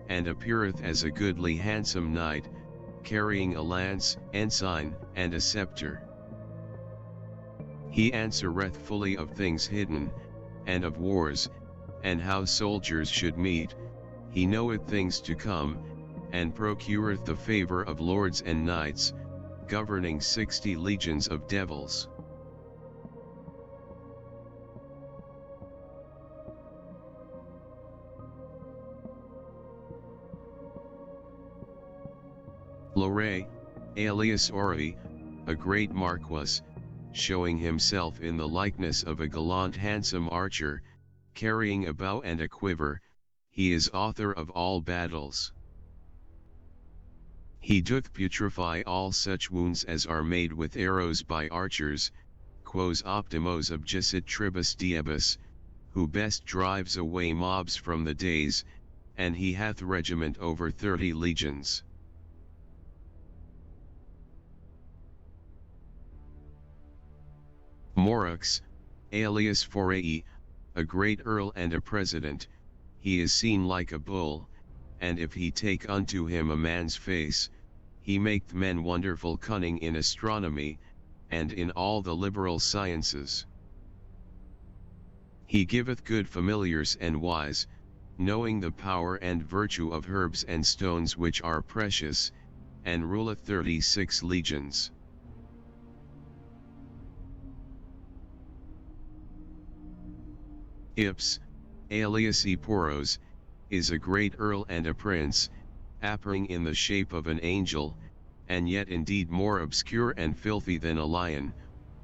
Speaker 1: and appeareth as a goodly handsome knight, carrying a lance, ensign, and a scepter. He answereth fully of things hidden, and of wars, and how soldiers should meet, he knoweth things to come, and procureth the favor of lords and knights, governing 60 legions of devils. Lore, alias Ori, a great marquis, showing himself in the likeness of a gallant handsome archer, carrying a bow and a quiver, he is author of all battles. He doth putrefy all such wounds as are made with arrows by archers, quos optimos objicit tribus diebus, who best drives away mobs from the days, and he hath regiment over 30 legions. Morux, alias Forai, a great earl and a president, he is seen like a bull, and if he take unto him a man's face, he maketh men wonderful cunning in astronomy, and in all the liberal sciences. He giveth good familiars and wise, knowing the power and virtue of herbs and stones which are precious, and ruleth 36 legions. Ips, alias Eporos, is a great earl and a prince, appearing in the shape of an angel, and yet indeed more obscure and filthy than a lion,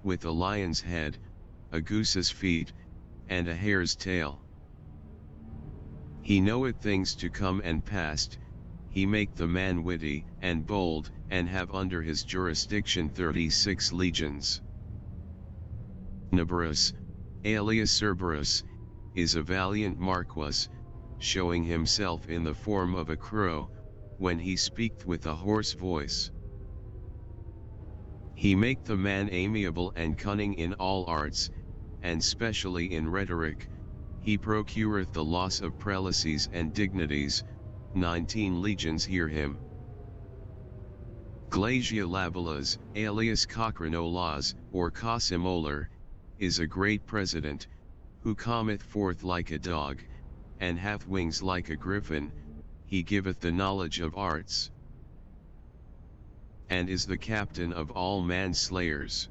Speaker 1: with a lion's head, a goose's feet, and a hare's tail. He knoweth things to come and past, he make the man witty and bold, and have under his jurisdiction 36 legions. Nabarus, alias Cerberus, is a valiant marquis, showing himself in the form of a crow, when he speaketh with a hoarse voice. He make the man amiable and cunning in all arts, and specially in rhetoric, he procureth the loss of prelacies and dignities, 19 legions hear him. Glacia Labilas, alias Cochranolas, or Cosimolar, is a great president, who cometh forth like a dog, and hath wings like a griffin, he giveth the knowledge of arts, and is the captain of all manslayers.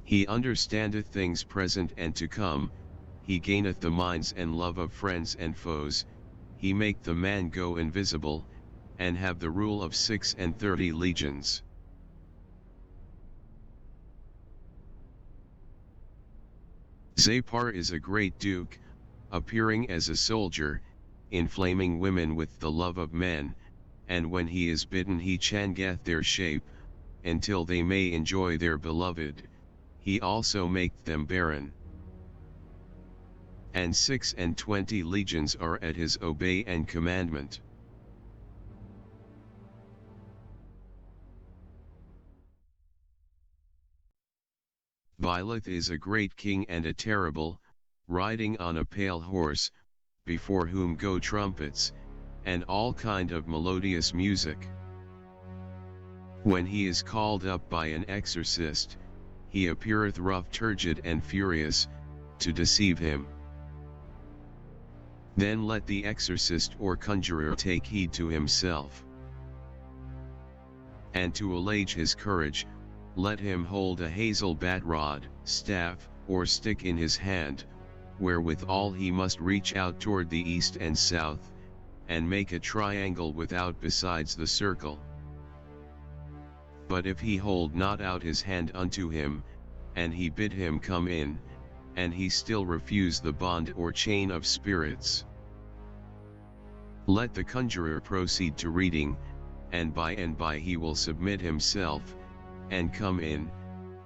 Speaker 1: He understandeth things present and to come, he gaineth the minds and love of friends and foes, he make the man go invisible, and have the rule of 36 legions. Zapar is a great duke, appearing as a soldier, inflaming women with the love of men, and when he is bidden he changeth their shape, until they may enjoy their beloved, he also maketh them barren. And 26 legions are at his obey and commandment. Byleth is a great king and a terrible, riding on a pale horse, before whom go trumpets, and all kind of melodious music. When he is called up by an exorcist, he appeareth rough, turgid and furious, to deceive him. Then let the exorcist or conjurer take heed to himself. And to allage his courage, let him hold a hazel bat rod, staff, or stick in his hand, wherewithal he must reach out toward the east and south, and make a triangle without besides the circle. But if he hold not out his hand unto him, and he bid him come in, and he still refuse the bond or chain of spirits, let the conjurer proceed to reading, and by he will submit himself, and come in,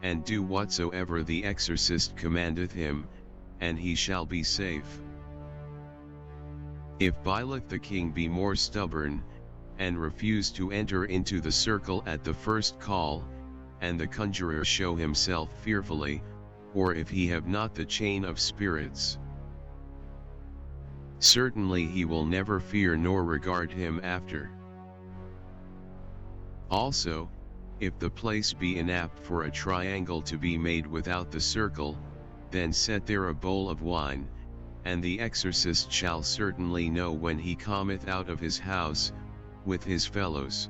Speaker 1: and do whatsoever the exorcist commandeth him, and he shall be safe. If Byleth the king be more stubborn, and refuse to enter into the circle at the first call, and the conjurer show himself fearfully, or if he have not the chain of spirits, certainly he will never fear nor regard him after. Also, if the place be inapt for a triangle to be made without the circle, then set there a bowl of wine, and the exorcist shall certainly know when he cometh out of his house, with his fellows,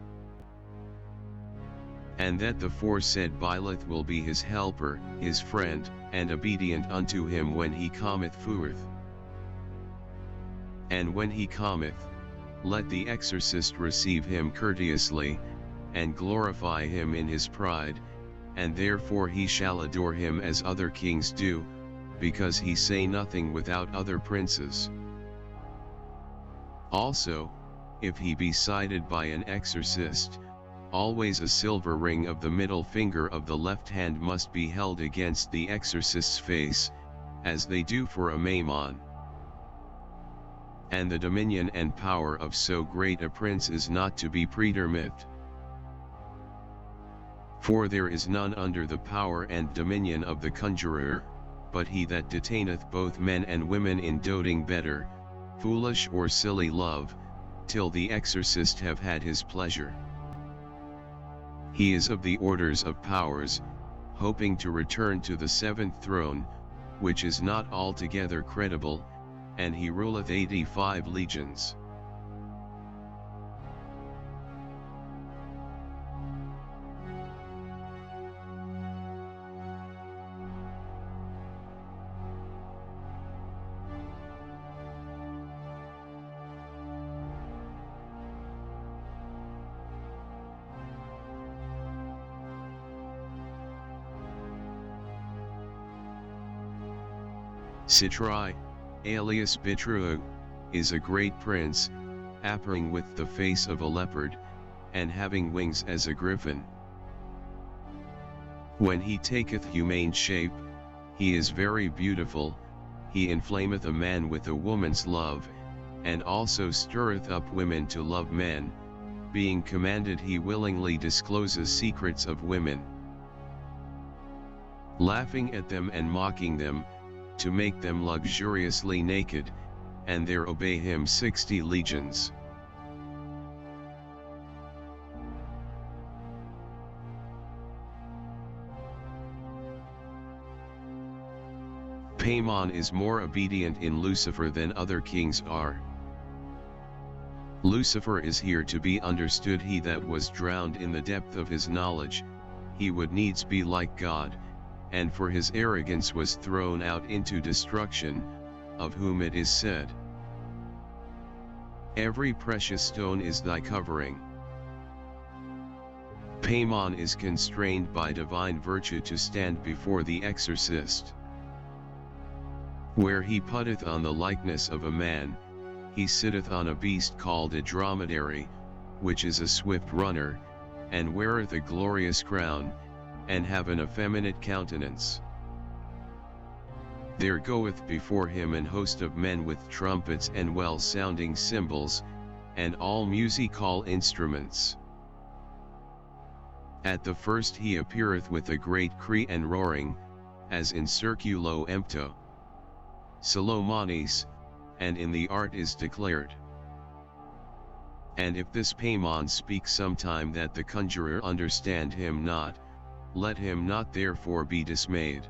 Speaker 1: and that the foresaid Byleth will be his helper, his friend, and obedient unto him when he cometh forth. And when he cometh, let the exorcist receive him courteously, and glorify him in his pride, and therefore he shall adore him as other kings do, because he say nothing without other princes. Also, if he be cited by an exorcist, always a silver ring of the middle finger of the left hand must be held against the exorcist's face, as they do for a maimon. and the dominion and power of so great a prince is not to be pretermitted. For there is none under the power and dominion of the conjurer, but he that detaineth both men and women in doting better, foolish or silly love, till the exorcist have had his pleasure. He is of the orders of powers, hoping to return to the seventh throne, which is not altogether credible, and he ruleth 85 legions. Citrai, alias Bitruo, is a great prince, appearing with the face of a leopard, and having wings as a griffin. When he taketh humane shape, he is very beautiful, he inflameth a man with a woman's love, and also stirreth up women to love men, being commanded he willingly discloses secrets of women, laughing at them and mocking them, to make them luxuriously naked, and there obey him 60 legions. Paimon is more obedient in Lucifer than other kings are. Lucifer is here to be understood. He that was drowned in the depth of his knowledge, he would needs be like God, and for his arrogance was thrown out into destruction, of whom it is said, every precious stone is thy covering. Paimon is constrained by divine virtue to stand before the exorcist. Where he putteth on the likeness of a man, he sitteth on a beast called a dromedary, which is a swift runner, and weareth a glorious crown, and have an effeminate countenance. There goeth before him an host of men with trumpets and well-sounding cymbals, and all musical instruments. At the first he appeareth with a great cry and roaring, as in circulo empto Salomonis, and in the art is declared. And if this Paimon speak sometime that the conjurer understand him not, let him not therefore be dismayed.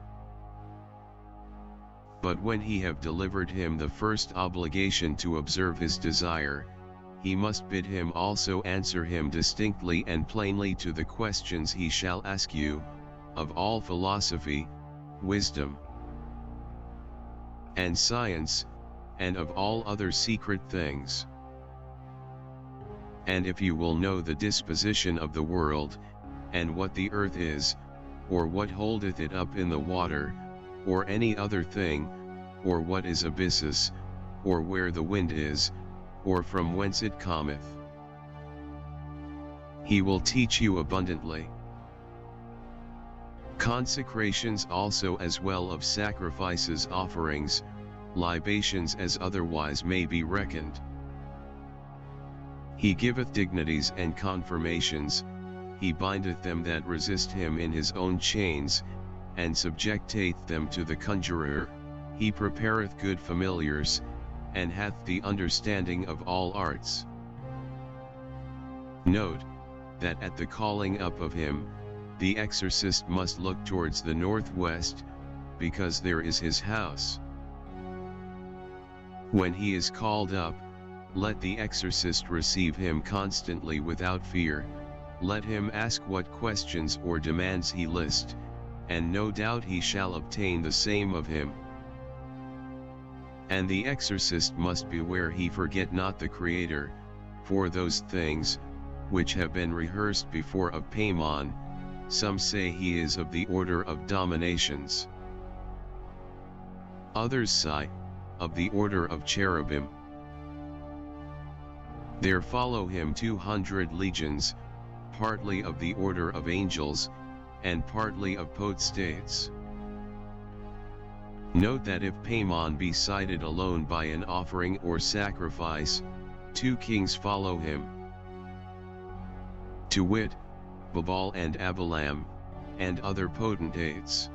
Speaker 1: But when he have delivered him the first obligation to observe his desire, he must bid him also answer him distinctly and plainly to the questions he shall ask you, of all philosophy, wisdom, and science, and of all other secret things. And if you will know the disposition of the world, and what the earth is, or what holdeth it up in the water, or any other thing, or what is abysses, or where the wind is, or from whence it cometh, he will teach you abundantly. Consecrations also as well of sacrifices, offerings, libations as otherwise may be reckoned. He giveth dignities and confirmations, he bindeth them that resist him in his own chains, and subjecteth them to the conjurer, he prepareth good familiars, and hath the understanding of all arts. Note, that at the calling up of him, the exorcist must look towards the northwest, because there is his house. When he is called up, let the exorcist receive him constantly without fear, let him ask what questions or demands he list, and no doubt he shall obtain the same of him. And the exorcist must beware he forget not the Creator, for those things, which have been rehearsed before of Paimon, some say he is of the order of dominations. Others say, of the order of cherubim. There follow him 200 legions, partly of the order of angels, and partly of potestates. Note that if Paimon be cited alone by an offering or sacrifice, 2 kings follow him, to wit, Babal and Abilam, and other potentates.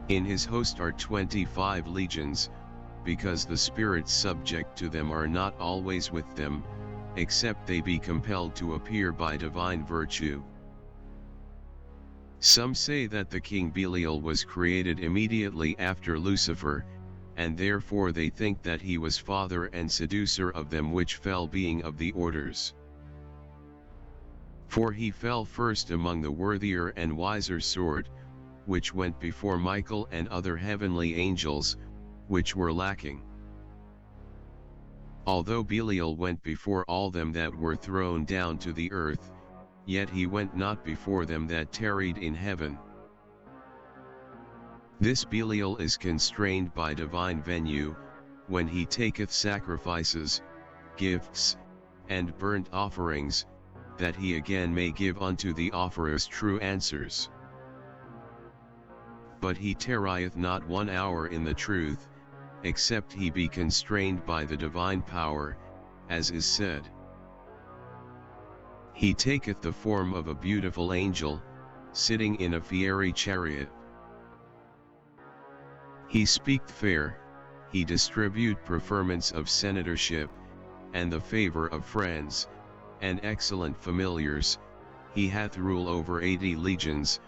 Speaker 1: In his host are 25 legions, because the spirits subject to them are not always with them, except they be compelled to appear by divine virtue. Some say that the king Belial was created immediately after Lucifer, and therefore they think that he was father and seducer of them which fell, being of the orders. For he fell first among the worthier and wiser sort, which went before Michael and other heavenly angels, which were lacking. Although Belial went before all them that were thrown down to the earth, yet he went not before them that tarried in heaven. This Belial is constrained by divine venue, when he taketh sacrifices, gifts, and burnt offerings, that he again may give unto the offerers true answers. But he tarrieth not 1 hour in the truth, except he be constrained by the divine power, as is said. He taketh the form of a beautiful angel, sitting in a fiery chariot. He speaketh fair, he distribute preferments of senatorship, and the favor of friends, and excellent familiars. He hath rule over 80 legions,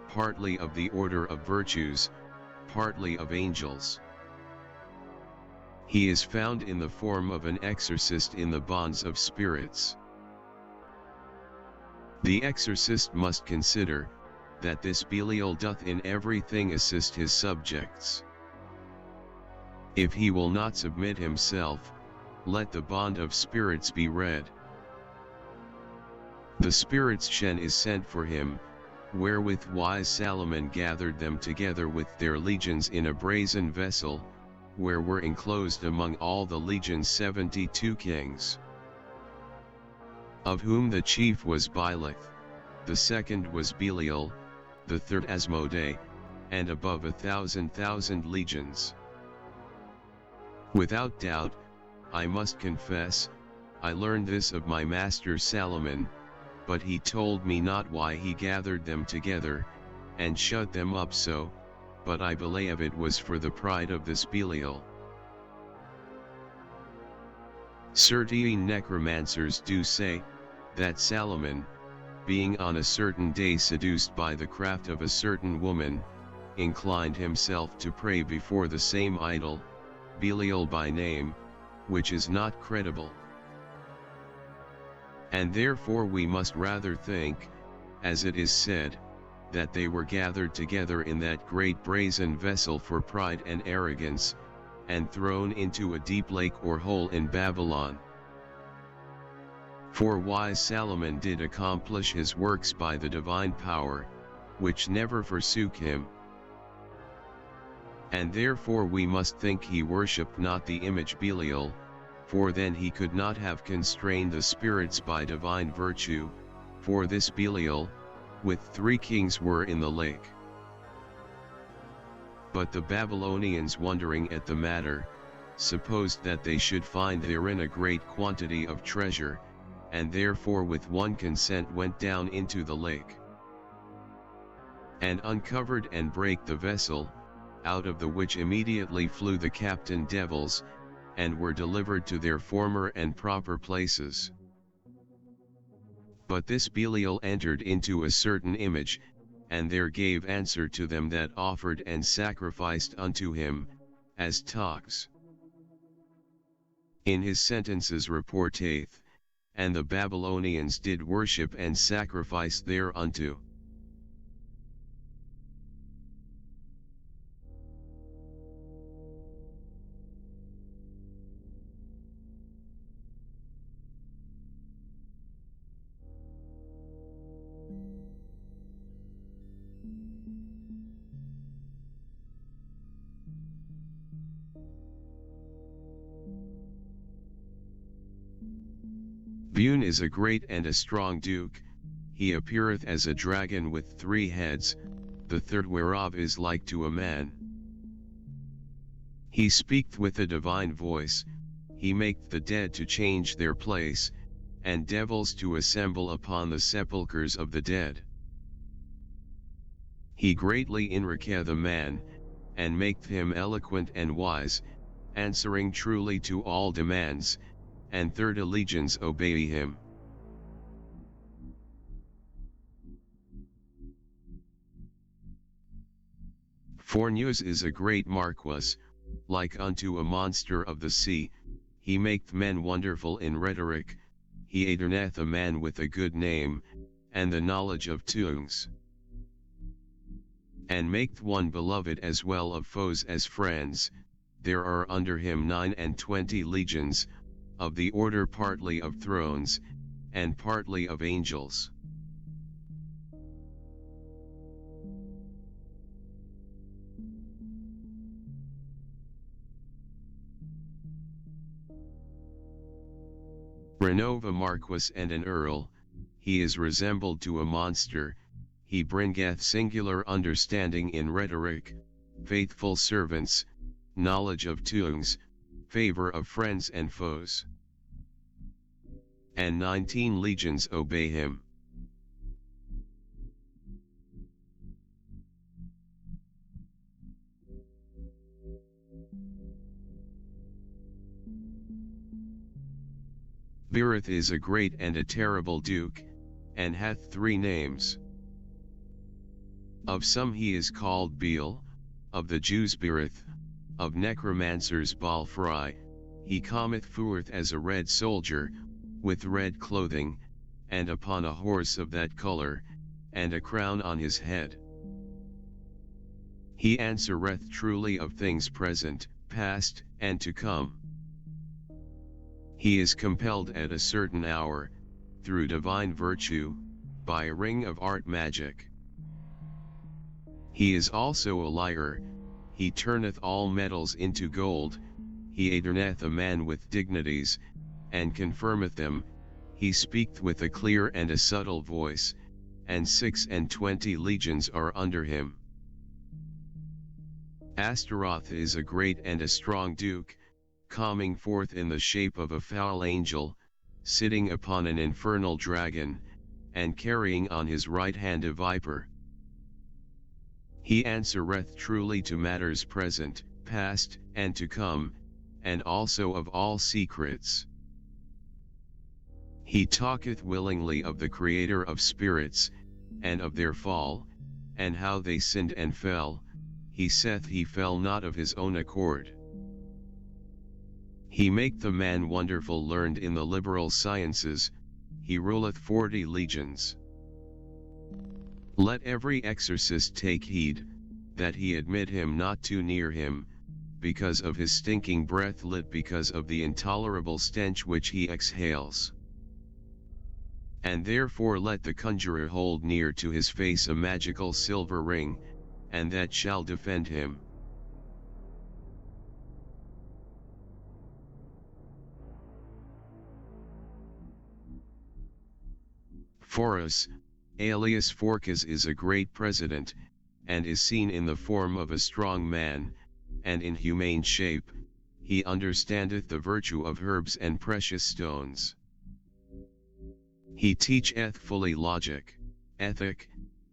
Speaker 1: partly of the order of virtues, partly of angels. He is found in the form of an exorcist in the bonds of spirits. The exorcist must consider, that this Belial doth in everything assist his subjects. If he will not submit himself, let the bond of spirits be read. The spirit's shen is sent for him, wherewith wise Solomon gathered them together with their legions in a brazen vessel, where were enclosed among all the legions 72 kings. Of whom the chief was Bilith, the second was Belial, the third Asmodai, and above 1,000 legions. Without doubt, I must confess, I learned this of my master Solomon, but he told me not why he gathered them together, and shut them up so, but I believe it was for the pride of this Belial. Certain necromancers do say, that Solomon, being on a certain day seduced by the craft of a certain woman, inclined himself to pray before the same idol, Belial by name, which is not credible. And therefore we must rather think, as it is said, that they were gathered together in that great brazen vessel for pride and arrogance, and thrown into a deep lake or hole in Babylon. For wise Solomon did accomplish his works by the divine power, which never forsook him. And therefore we must think he worshipped not the image Belial, for then he could not have constrained the spirits by divine virtue, for this Belial, with 3 kings were in the lake. But the Babylonians, wondering at the matter, supposed that they should find therein a great quantity of treasure, and therefore with one consent went down into the lake, and uncovered and brake the vessel, out of the which immediately flew the captain devils, and were delivered to their former and proper places. But this Belial entered into a certain image, and there gave answer to them that offered and sacrificed unto him, as talks. In his sentences reporteth, and the Babylonians did worship and sacrifice thereunto. Bun is a great and a strong duke, he appeareth as a dragon with 3 heads, the third whereof is like to a man. He speaketh with a divine voice, he maketh the dead to change their place, and devils to assemble upon the sepulchres of the dead. He greatly enricheth a man, and maketh him eloquent and wise, answering truly to all demands, and third allegiance obey him. Fornius is a great marquis, like unto a monster of the sea, he maketh men wonderful in rhetoric, he adorneth a man with a good name, and the knowledge of tongues. And maketh one beloved as well of foes as friends, there are under him 29 legions, of the order partly of thrones, and partly of angels. Renova Marquis and an earl, he is resembled to a monster, he bringeth singular understanding in rhetoric, faithful servants, knowledge of tongues, favor of friends and foes. And 19 legions obey him. Birith is a great and a terrible duke, and hath 3 names. Of some he is called Beel, of the Jews Birith, of necromancers Balfry, he cometh forth as a red soldier, with red clothing, and upon a horse of that color, and a crown on his head. He answereth truly of things present, past, and to come. He is compelled at a certain hour, through divine virtue, by a ring of art magic. He is also a liar, he turneth all metals into gold, he adorneth a man with dignities, and confirmeth them, he speaketh with a clear and a subtle voice, and 26 legions are under him. Astaroth is a great and a strong duke, coming forth in the shape of a foul angel, sitting upon an infernal dragon, and carrying on his right hand a viper. He answereth truly to matters present, past, and to come, and also of all secrets. He talketh willingly of the Creator of spirits, and of their fall, and how they sinned and fell, he saith he fell not of his own accord. He maketh the man wonderful learned in the liberal sciences, he ruleth 40 legions. Let every exorcist take heed, that he admit him not too near him, because of his stinking breath lit because of the intolerable stench which he exhales. And therefore let the conjurer hold near to his face a magical silver ring, and that shall defend him. Phorus, alias Phorcus, is a great president, and is seen in the form of a strong man, and in humane shape, he understandeth the virtue of herbs and precious stones. He teacheth fully logic, ethic,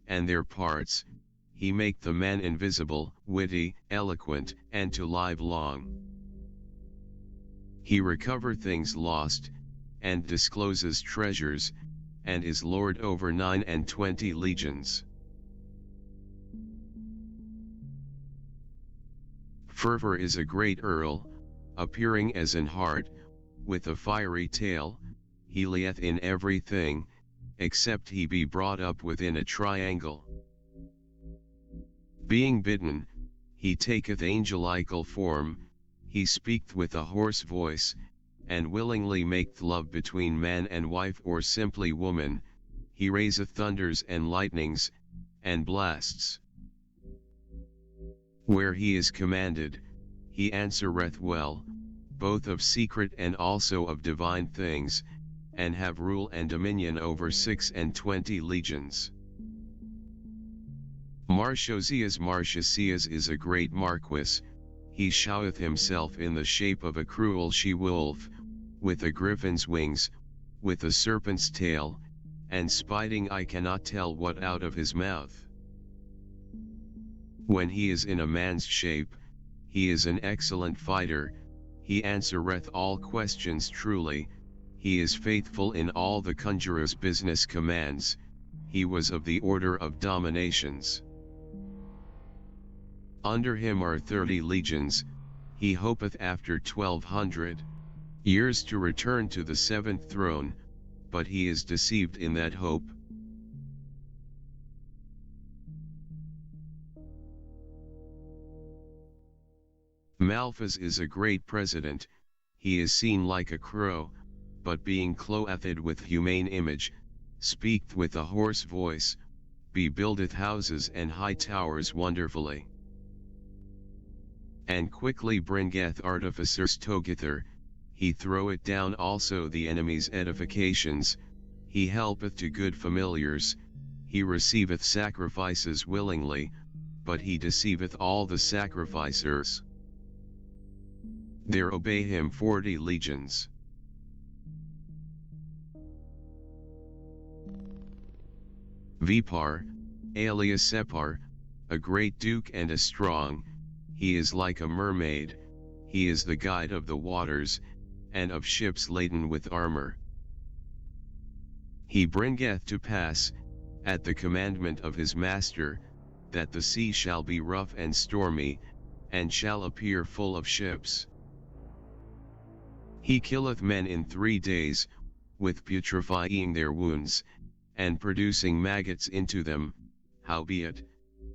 Speaker 1: and their parts, he make the man invisible, witty, eloquent, and to live long. He recover things lost, and discloses treasures, and is lord over 29 legions. Fervor is a great earl, appearing as an hart, with a fiery tail, he lieth in everything, except he be brought up within a triangle. Being bidden, he taketh angelical form, he speaketh with a hoarse voice, and willingly maketh love between man and wife or simply woman, he raiseth thunders and lightnings, and blasts. Where he is commanded, he answereth well, both of secret and also of divine things, and have rule and dominion over 26 legions. Martiosias is a great marquis, he showeth himself in the shape of a cruel she-wolf, with a griffin's wings, with a serpent's tail, and spiting I cannot tell what out of his mouth. When he is in a man's shape, he is an excellent fighter, he answereth all questions truly, he is faithful in all the conjurer's business commands, he was of the order of dominations. Under him are 30 legions, he hopeth after 1200 years to return to the 7th throne, but he is deceived in that hope. Malphus is a great president, he is seen like a crow, but being clothed with humane image, speaketh with a hoarse voice, buildeth houses and high towers wonderfully. And quickly bringeth artificers together, he throweth down also the enemy's edifications, he helpeth to good familiars, he receiveth sacrifices willingly, but he deceiveth all the sacrificers. There obey him 40 legions. Vipar, alias Separ, a great duke and a strong, he is like a mermaid, he is the guide of the waters, and of ships laden with armor. He bringeth to pass, at the commandment of his master, that the sea shall be rough and stormy, and shall appear full of ships. He killeth men in 3 days, with putrefying their wounds, and producing maggots into them, howbeit,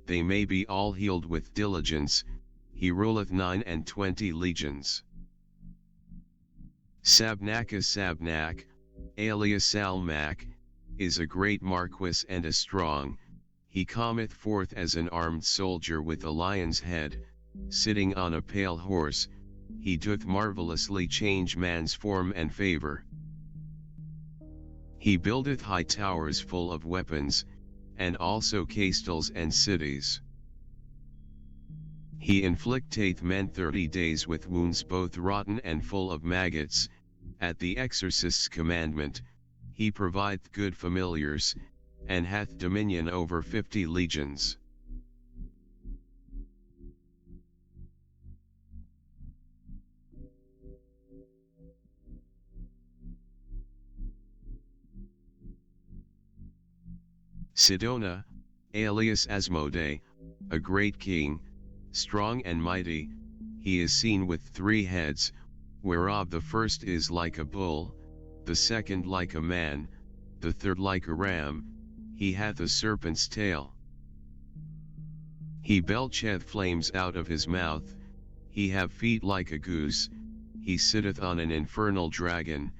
Speaker 1: they may be all healed with diligence, he ruleth 29 legions. Sabnacus Sabnac, alias Salmac, is a great marquis and a strong, he cometh forth as an armed soldier with a lion's head, sitting on a pale horse, he doth marvellously change man's form and favour. He buildeth high towers full of weapons, and also castles and cities. He inflicteth men 30 days with wounds both rotten and full of maggots, at the exorcist's commandment, he provideth good familiars, and hath dominion over 50 legions. Sidona, alias Asmodee, a great king, strong and mighty, he is seen with 3 heads, whereof the first is like a bull, the second like a man, the third like a ram, he hath a serpent's tail. He belcheth flames out of his mouth, he have feet like a goose, he sitteth on an infernal dragon,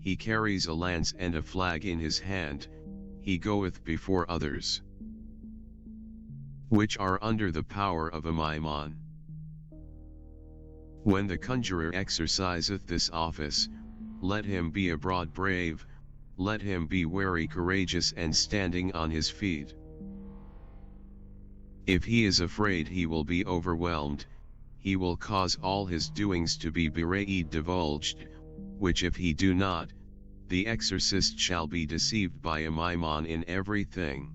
Speaker 1: he carries a lance and a flag in his hand, he goeth before others, which are under the power of a Maimon. When the conjurer exerciseth this office, let him be abroad brave, let him be wary courageous and standing on his feet. If he is afraid he will be overwhelmed, he will cause all his doings to be bewrayed divulged, which if he do not, the exorcist shall be deceived by a Maimon in everything.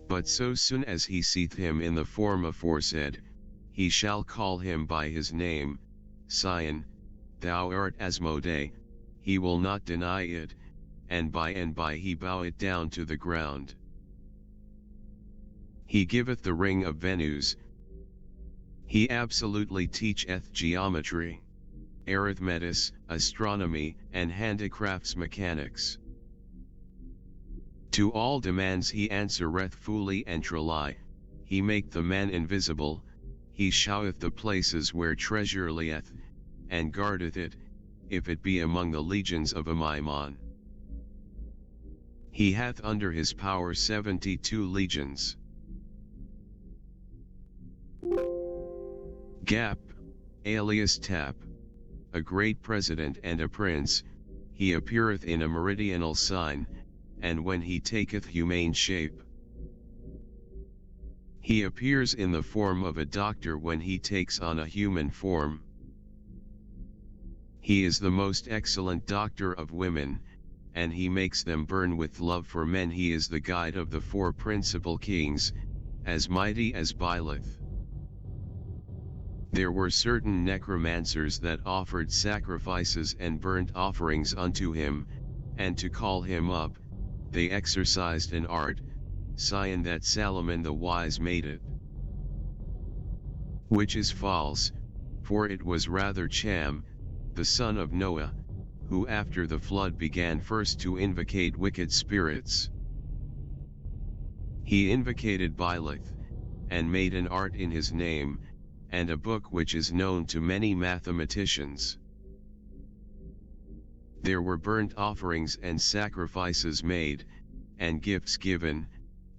Speaker 1: But so soon as he seeth him in the form aforesaid, he shall call him by his name, Sion, thou art Asmodee, he will not deny it, and by he bow it down to the ground. He giveth the ring of Venus. He absolutely teacheth geometry, arithmetis, astronomy, and handicrafts mechanics. To all demands he answereth fully and truly, he make the man invisible, he showeth the places where treasure lieth, and guardeth it, if it be among the legions of a Maimon. He hath under his power 72 legions. Gap, alias Tap, a great president and a prince, he appeareth in a meridional sign, and when he taketh humane shape, He appears in the form of a doctor when he takes on a human form. He is the most excellent doctor of women, and he makes them burn with love for men. He is the guide of the four principal kings, as mighty as Byleth. There were certain necromancers that offered sacrifices and burnt offerings unto him, and to call him up, they exercised an art, Sion, that Solomon the wise made it. Which is false, for it was rather Cham, the son of Noah, who after the flood began first to invocate wicked spirits. He invocated Byleth, and made an art in his name, and a book which is known to many mathematicians. There were burnt offerings and sacrifices made, and gifts given,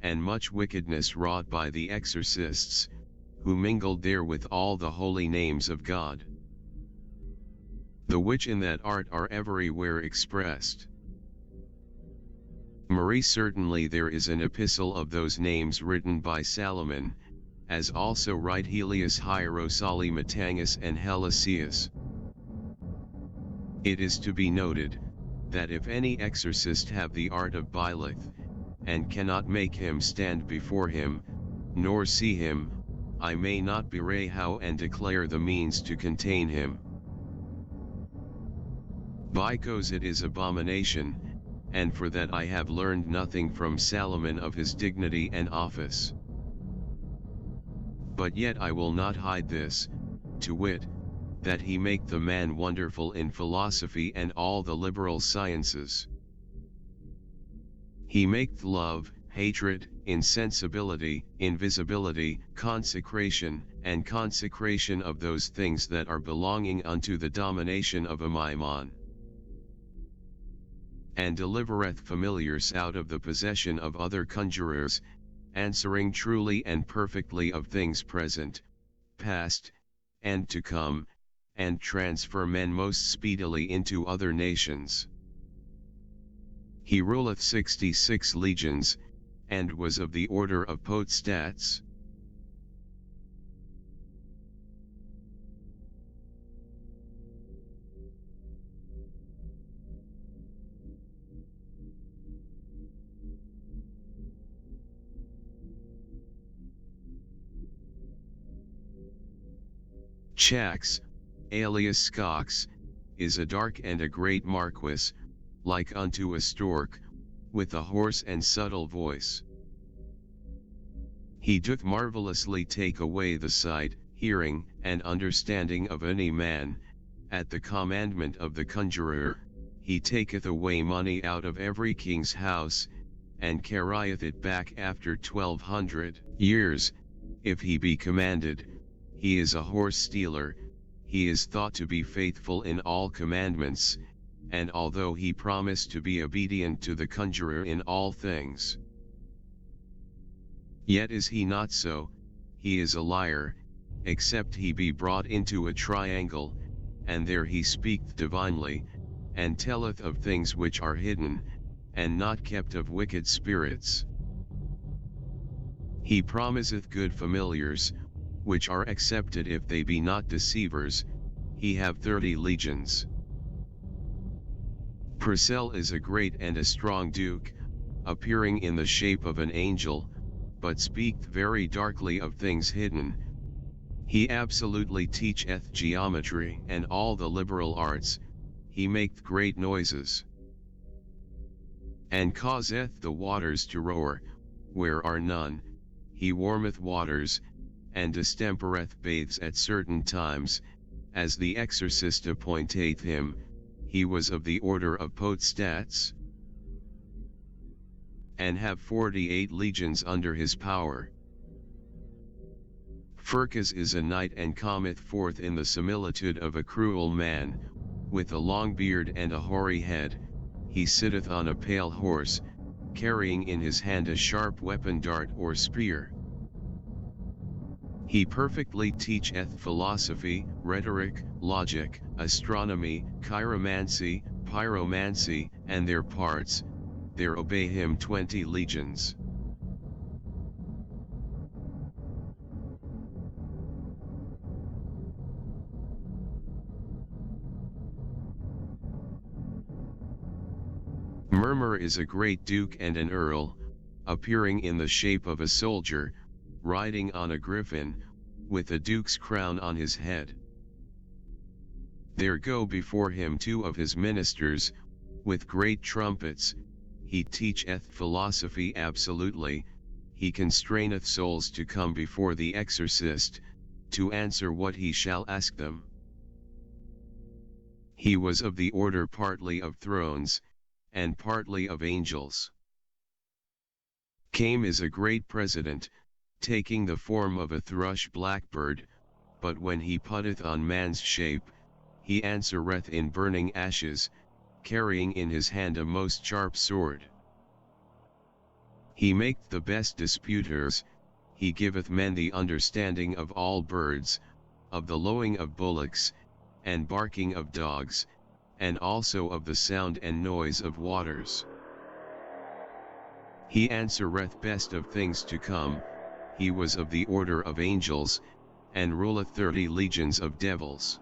Speaker 1: and much wickedness wrought by the exorcists, who mingled there with all the holy names of God, the which in that art are everywhere expressed. Marie, certainly there is an epistle of those names written by Solomon, as also write Helias, Hierosoli, Matangus and Helicius. It is to be noted, that if any exorcist have the art of Byleth, and cannot make him stand before him, nor see him, I may not bewray how and declare the means to contain him. Because it is abomination, and for that I have learned nothing from Solomon of his dignity and office. But yet I will not hide this, to wit, that he make the man wonderful in philosophy and all the liberal sciences. He maketh love, hatred, insensibility, invisibility, consecration, and consecration of those things that are belonging unto the domination of a Maimon. And delivereth familiars out of the possession of other conjurers, answering truly and perfectly of things present, past, and to come, and transfer men most speedily into other nations. He ruleth 66 legions, and was of the order of Potstats. Chax, alias Cox, is a dark and a great marquis, like unto a stork, with a hoarse and subtle voice. He doth marvelously take away the sight, hearing, and understanding of any man. At the commandment of the conjurer, he taketh away money out of every king's house, and carrieth it back after 1200 years, if he be commanded. He is a horse stealer, he is thought to be faithful in all commandments, and although he promised to be obedient to the conjurer in all things, yet is he not so. He is a liar, except he be brought into a triangle, and there he speaketh divinely, and telleth of things which are hidden, and not kept of wicked spirits. He promiseth good familiars, which are accepted if they be not deceivers. He have 30 legions. Purcell is a great and a strong duke, appearing in the shape of an angel, but speaketh very darkly of things hidden. He absolutely teacheth geometry and all the liberal arts. He maketh great noises, and causeth the waters to roar, where are none. He warmeth waters, and distempereth bathes at certain times, as the exorcist appointeth him. He was of the order of Potstats, and have 48 legions under his power. Furcas is a knight and cometh forth in the similitude of a cruel man, with a long beard and a hoary head. He sitteth on a pale horse, carrying in his hand a sharp weapon, dart or spear. He perfectly teacheth philosophy, rhetoric, logic, astronomy, chiromancy, pyromancy, and their parts. There obey him 20 legions. Murmur is a great duke and an earl, appearing in the shape of a soldier, riding on a griffin, with a duke's crown on his head. There go before him two of his ministers, with great trumpets. He teacheth philosophy absolutely, he constraineth souls to come before the exorcist, to answer what he shall ask them. He was of the order partly of thrones, and partly of angels. Came is a great president, taking the form of a thrush blackbird, but when he putteth on man's shape, he answereth in burning ashes, carrying in his hand a most sharp sword. He maketh the best disputers, he giveth men the understanding of all birds, of the lowing of bullocks, and barking of dogs, and also of the sound and noise of waters. He answereth best of things to come, he was of the order of angels, and ruleth 30 legions of devils.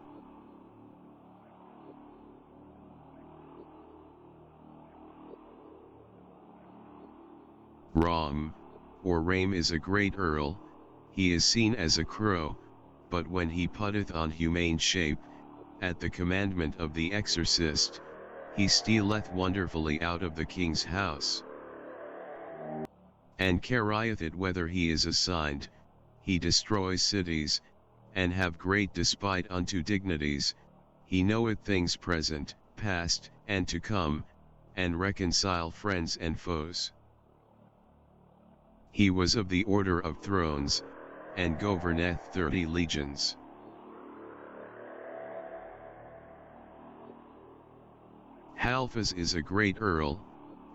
Speaker 1: Ram, or Rame is a great earl, he is seen as a crow, but when he putteth on humane shape, at the commandment of the exorcist, he stealeth wonderfully out of the king's house, and carrieth it whither he is assigned. He destroys cities, and have great despite unto dignities, he knoweth things present, past, and to come, and reconcile friends and foes. He was of the order of thrones, and governeth 30 legions. Halphas is a great earl,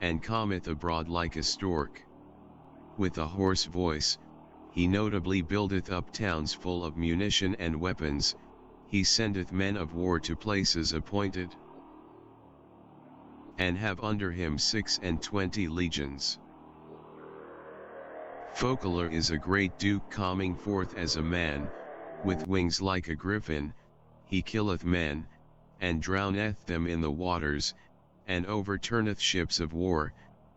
Speaker 1: and cometh abroad like a stork. With a hoarse voice, he notably buildeth up towns full of munition and weapons, he sendeth men of war to places appointed, and have under him 26 legions. Focalor is a great duke coming forth as a man, with wings like a griffin, he killeth men, and drowneth them in the waters, and overturneth ships of war,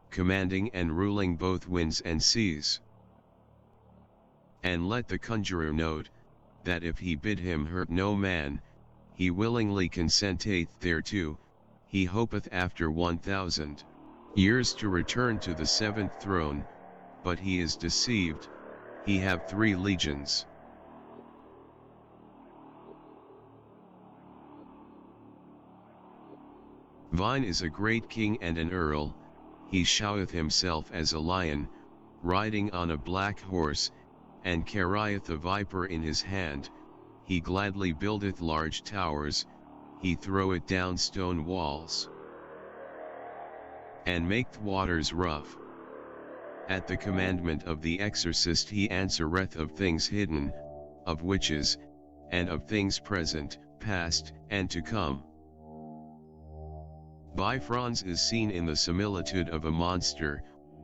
Speaker 1: commanding and ruling both winds and seas. And let the conjurer note, that if he bid him hurt no man, he willingly consenteth thereto, he hopeth after 1000 years to return to the 7th throne, but he is deceived, he have 3 legions. Vine is a great king and an earl, he showeth himself as a lion, riding on a black horse, and carrieth a viper in his hand, he gladly buildeth large towers, he throweth down stone walls, and maketh waters rough. At the commandment of the exorcist he answereth of things hidden, of witches, and of things present, past, and to come. Bifrons is seen in the similitude of a monster,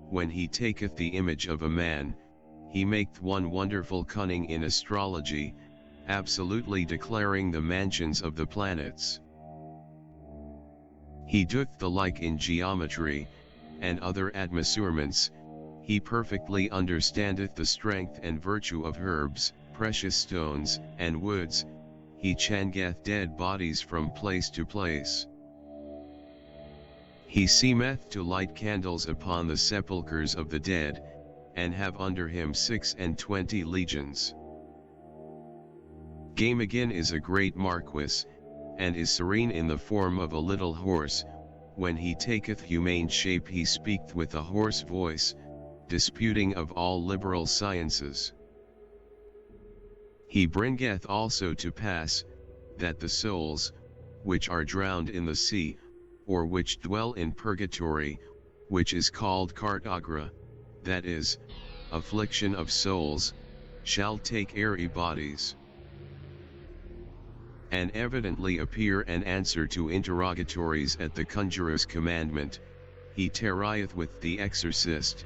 Speaker 1: when he taketh the image of a man, he maketh one wonderful cunning in astrology, absolutely declaring the mansions of the planets. He doth the like in geometry, and other admeasurements, he perfectly understandeth the strength and virtue of herbs, precious stones, and woods, he changeth dead bodies from place to place. He seemeth to light candles upon the sepulchres of the dead, and have under him 26 legions. Gamagan is a great marquis, and is serene in the form of a little horse, when he taketh humane shape he speaketh with a hoarse voice, disputing of all liberal sciences. He bringeth also to pass, that the souls, which are drowned in the sea, or which dwell in purgatory, which is called Cartagra, that is, affliction of souls, shall take airy bodies, and evidently appear and answer to interrogatories at the conjurer's commandment, he tarrieth with the exorcist,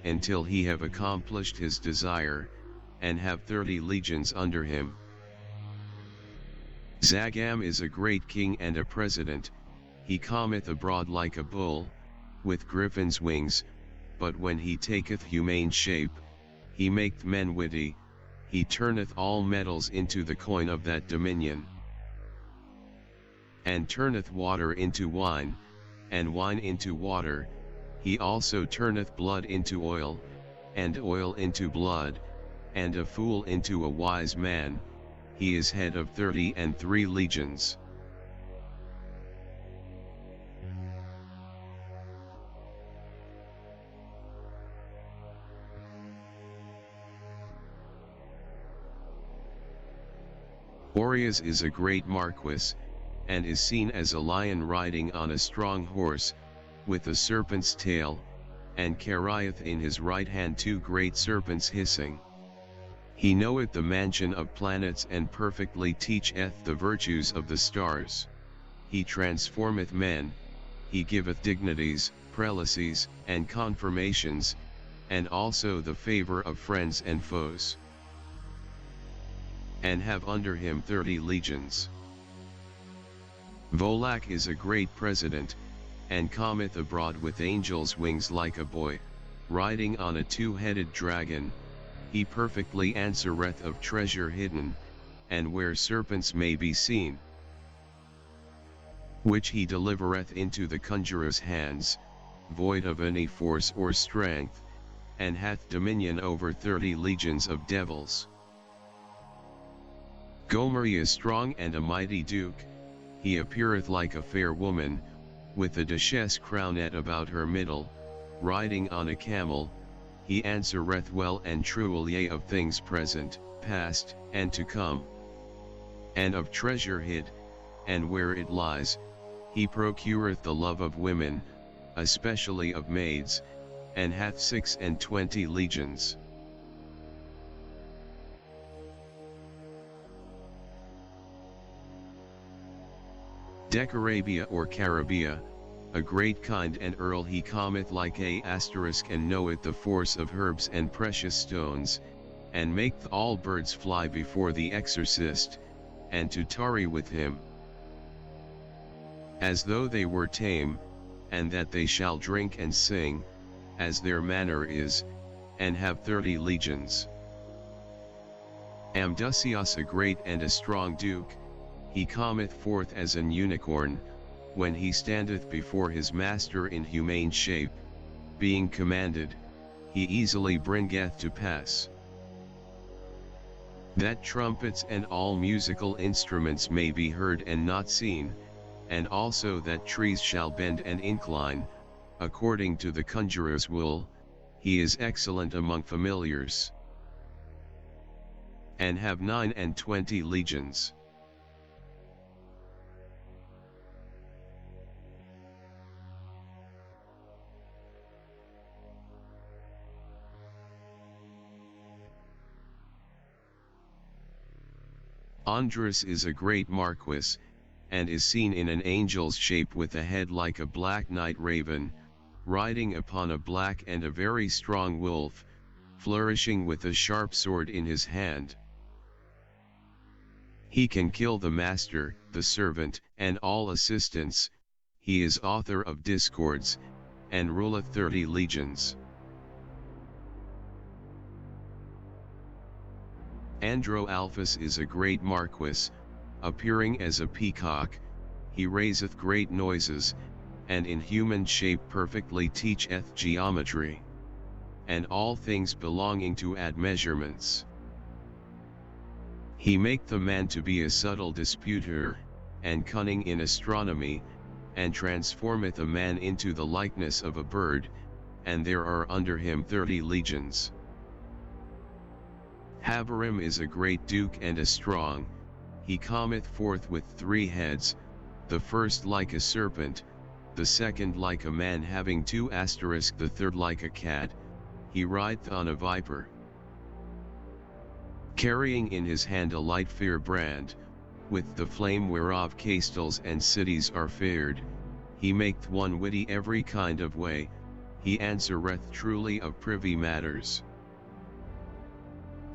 Speaker 1: until he have accomplished his desire, and have 30 legions under him. Zagam is a great king and a president, he cometh abroad like a bull, with griffin's wings, but when he taketh humane shape, he maketh men witty, he turneth all metals into the coin of that dominion. And turneth water into wine, and wine into water, he also turneth blood into oil, and oil into blood, and a fool into a wise man, he is head of 33 legions. Boreas is a great marquis, and is seen as a lion riding on a strong horse, with a serpent's tail, and carrieth in his right hand 2 great serpents hissing. He knoweth the mansion of planets and perfectly teacheth the virtues of the stars. He transformeth men, he giveth dignities, prelacies, and confirmations, and also the favor of friends and foes. And have under him 30 legions. Volak is a great president, and cometh abroad with angels' wings like a boy, riding on a 2-headed dragon, he perfectly answereth of treasure hidden, and where serpents may be seen, which he delivereth into the conjurer's hands, void of any force or strength, and hath dominion over 30 legions of devils. Gomer is strong and a mighty duke, he appeareth like a fair woman, with a duchess crownet about her middle, riding on a camel, he answereth well and truly of things present, past, and to come, and of treasure hid, and where it lies, he procureth the love of women, especially of maids, and hath 26 legions. Decarabia or Carabia, a great kind and earl, he cometh like a asterisk and knoweth the force of herbs and precious stones, and maketh all birds fly before the exorcist, and to tarry with him, as though they were tame, and that they shall drink and sing, as their manner is, and have 30 legions. Amdusias a great and a strong duke, he cometh forth as an unicorn, when he standeth before his master in humane shape, being commanded, he easily bringeth to pass that trumpets and all musical instruments may be heard and not seen, and also that trees shall bend and incline, according to the conjurer's will, he is excellent among familiars, and have 29 legions. Andras is a great marquis, and is seen in an angel's shape with a head like a black night raven, riding upon a black and a very strong wolf, flourishing with a sharp sword in his hand. He can kill the master, the servant, and all assistants, he is author of discords, and ruleth 30 legions. Androalphus is a great marquis, appearing as a peacock, he raiseth great noises, and in human shape perfectly teacheth geometry, and all things belonging to admeasurements. He maketh a man to be a subtle disputer, and cunning in astronomy, and transformeth a man into the likeness of a bird, and there are under him 30 legions. Habarim is a great duke and a strong, he cometh forth with 3 heads, the first like a serpent, the second like a man having 2 asterisks, the third like a cat, he rideth on a viper, carrying in his hand a light fire brand, with the flame whereof castles and cities are fared, he maketh one witty every kind of way, he answereth truly of privy matters,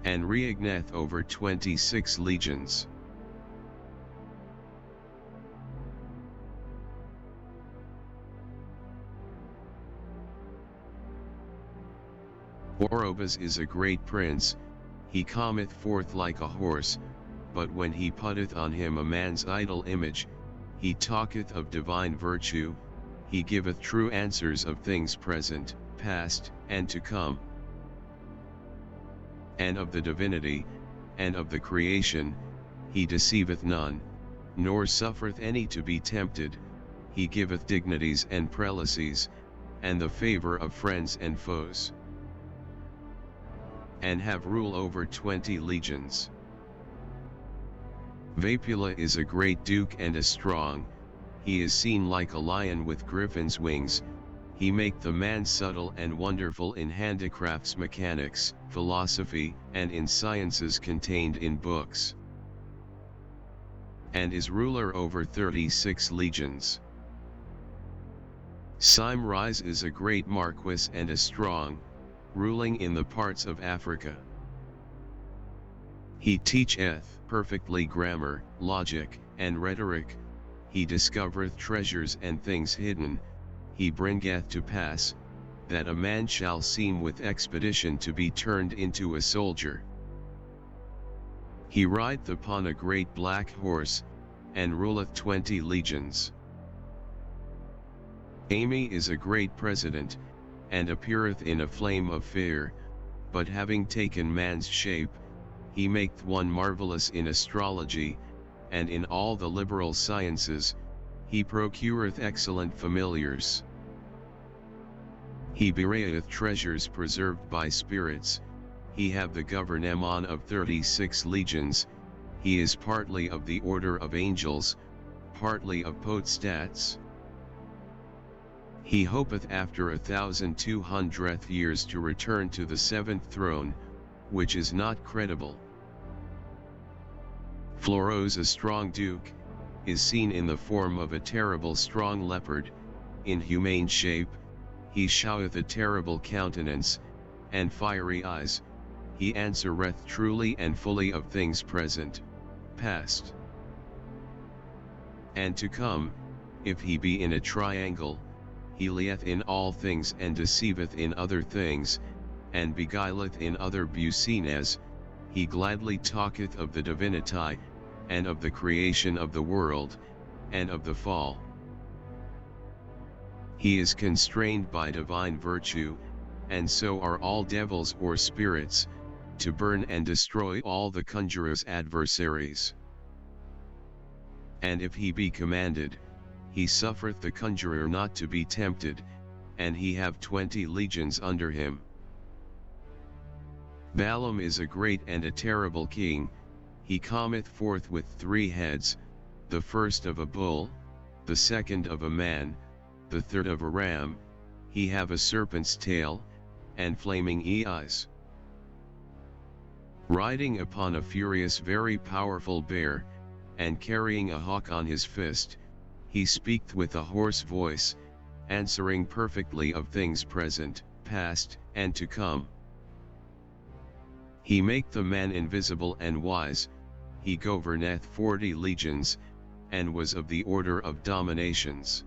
Speaker 1: and reigneth over 26 legions. Arobas is a great prince, he cometh forth like a horse, but when he putteth on him a man's idol image, he talketh of divine virtue, he giveth true answers of things present, past, and to come, and of the divinity, and of the creation, he deceiveth none, nor suffereth any to be tempted, he giveth dignities and prelacies, and the favor of friends and foes, and have rule over 20 legions. Vapula is a great duke and a strong, he is seen like a lion with griffin's wings, he make the man subtle and wonderful in handicrafts, mechanics, philosophy, and in sciences contained in books, and is ruler over 36 legions. Simrise is a great marquis and a strong, ruling in the parts of Africa. He teacheth perfectly grammar, logic, and rhetoric, he discovereth treasures and things hidden, he bringeth to pass, that a man shall seem with expedition to be turned into a soldier. He rideth upon a great black horse, and ruleth 20 legions. Amy is a great president, and appeareth in a flame of fire, but having taken man's shape, he maketh one marvelous in astrology, and in all the liberal sciences, he procureth excellent familiars. He bewrayeth treasures preserved by spirits, he have the gouvernement of 36 legions, he is partly of the order of angels, partly of potestats. He hopeth after 1,200 years to return to the 7th throne, which is not credible. Floros, a strong duke, is seen in the form of a terrible strong leopard, in humane shape, he showeth a terrible countenance, and fiery eyes, he answereth truly and fully of things present, past, and to come, if he be in a triangle, he lieth in all things and deceiveth in other things, and beguileth in other bucines, he gladly talketh of the divinity, and of the creation of the world, and of the fall. He is constrained by divine virtue, and so are all devils or spirits, to burn and destroy all the conjurer's adversaries. And if he be commanded, he suffereth the conjurer not to be tempted, and he have 20 legions under him. Balaam is a great and a terrible king, he cometh forth with 3 heads, the first of a bull, the second of a man, the third of a ram, he have a serpent's tail, and flaming eyes. Riding upon a furious very powerful bear, and carrying a hawk on his fist, he speaketh with a hoarse voice, answering perfectly of things present, past, and to come. He maketh the man invisible and wise, he governeth 40 legions, and was of the order of dominations.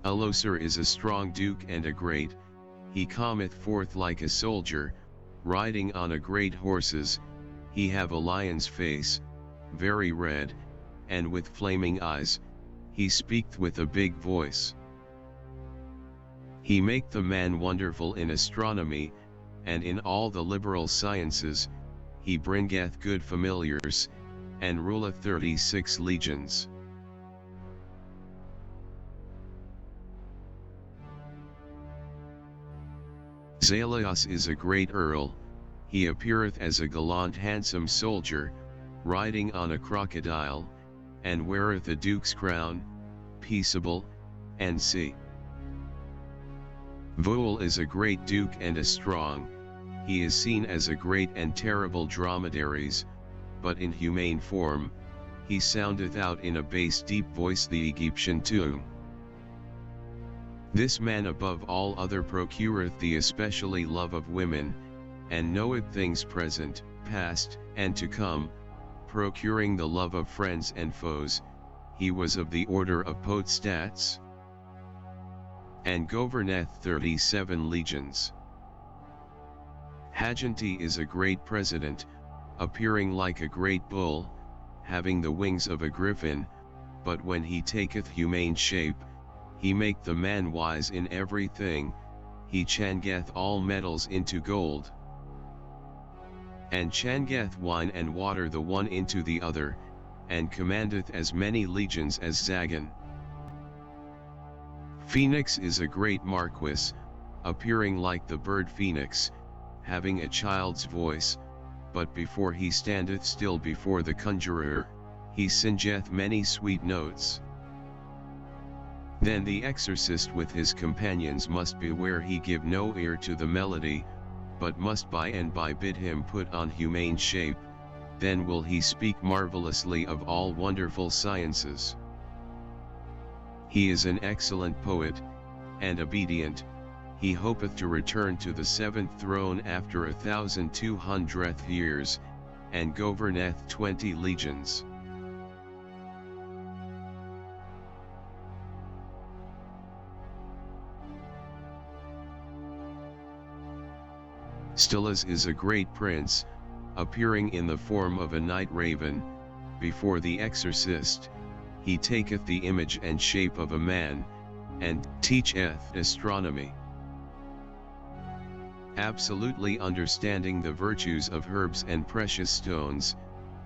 Speaker 1: Alosar is a strong duke and a great, he cometh forth like a soldier, riding on a great horses, he have a lion's face, very red, and with flaming eyes, he speaketh with a big voice. He maketh the man wonderful in astronomy, and in all the liberal sciences, he bringeth good familiars, and ruleth 36 legions. Zaleos is a great earl, he appeareth as a gallant handsome soldier, riding on a crocodile, and weareth a duke's crown, peaceable, and see. Voel is a great duke and a strong, he is seen as a great and terrible dromedaries, but in humane form, he soundeth out in a bass deep voice the Egyptian tune. This man above all other procureth the especially love of women, and knoweth things present, past, and to come, procuring the love of friends and foes, he was of the order of potestats, and governeth 37 legions. Hajanti is a great president, appearing like a great bull, having the wings of a griffin, but when he taketh humane shape, he make the man wise in everything, he changeth all metals into gold. And changeth wine and water the one into the other, and commandeth as many legions as Zagan. Phoenix is a great marquis, appearing like the bird phoenix, having a child's voice, but before he standeth still before the conjurer, he singeth many sweet notes. Then the exorcist with his companions must beware he give no ear to the melody, but must by and by bid him put on humane shape, then will he speak marvelously of all wonderful sciences. He is an excellent poet, and obedient, he hopeth to return to the seventh throne after 1,200 years, and governeth 20 legions. Stylas is a great prince, appearing in the form of a night raven, before the exorcist, he taketh the image and shape of a man, and teacheth astronomy. Absolutely understanding the virtues of herbs and precious stones,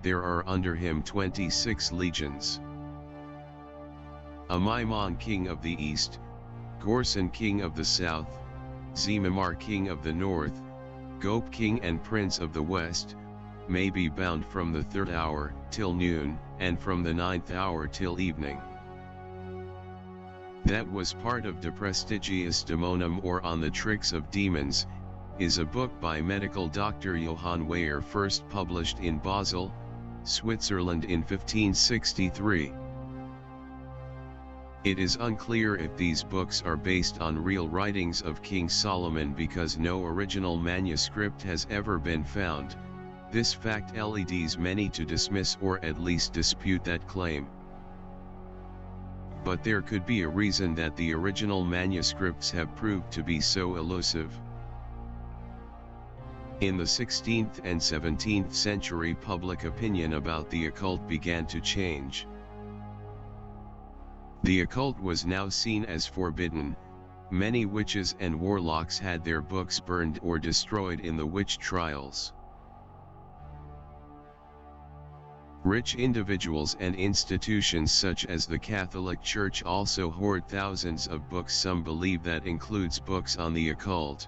Speaker 1: there are under him 26 legions. Amaimon king of the east, Gorson king of the south, Zemimar king of the north, Gop king and prince of the west, may be bound from the 3rd hour till noon, and from the 9th hour till evening. That was part of De Prestigiis Demonum, or On the Tricks of Demons, is a book by medical Dr. Johann Weyer, first published in Basel, Switzerland in 1563. It is unclear if these books are based on real writings of King Solomon because no original manuscript has ever been found. This fact leads many to dismiss or at least dispute that claim. But there could be a reason that the original manuscripts have proved to be so elusive. In the 16th and 17th century, public opinion about the occult began to change. The occult was now seen as forbidden. Many witches and warlocks had their books burned or destroyed in the witch trials. Rich individuals and institutions such as the Catholic Church also hoard thousands of books. Some believe that includes books on the occult.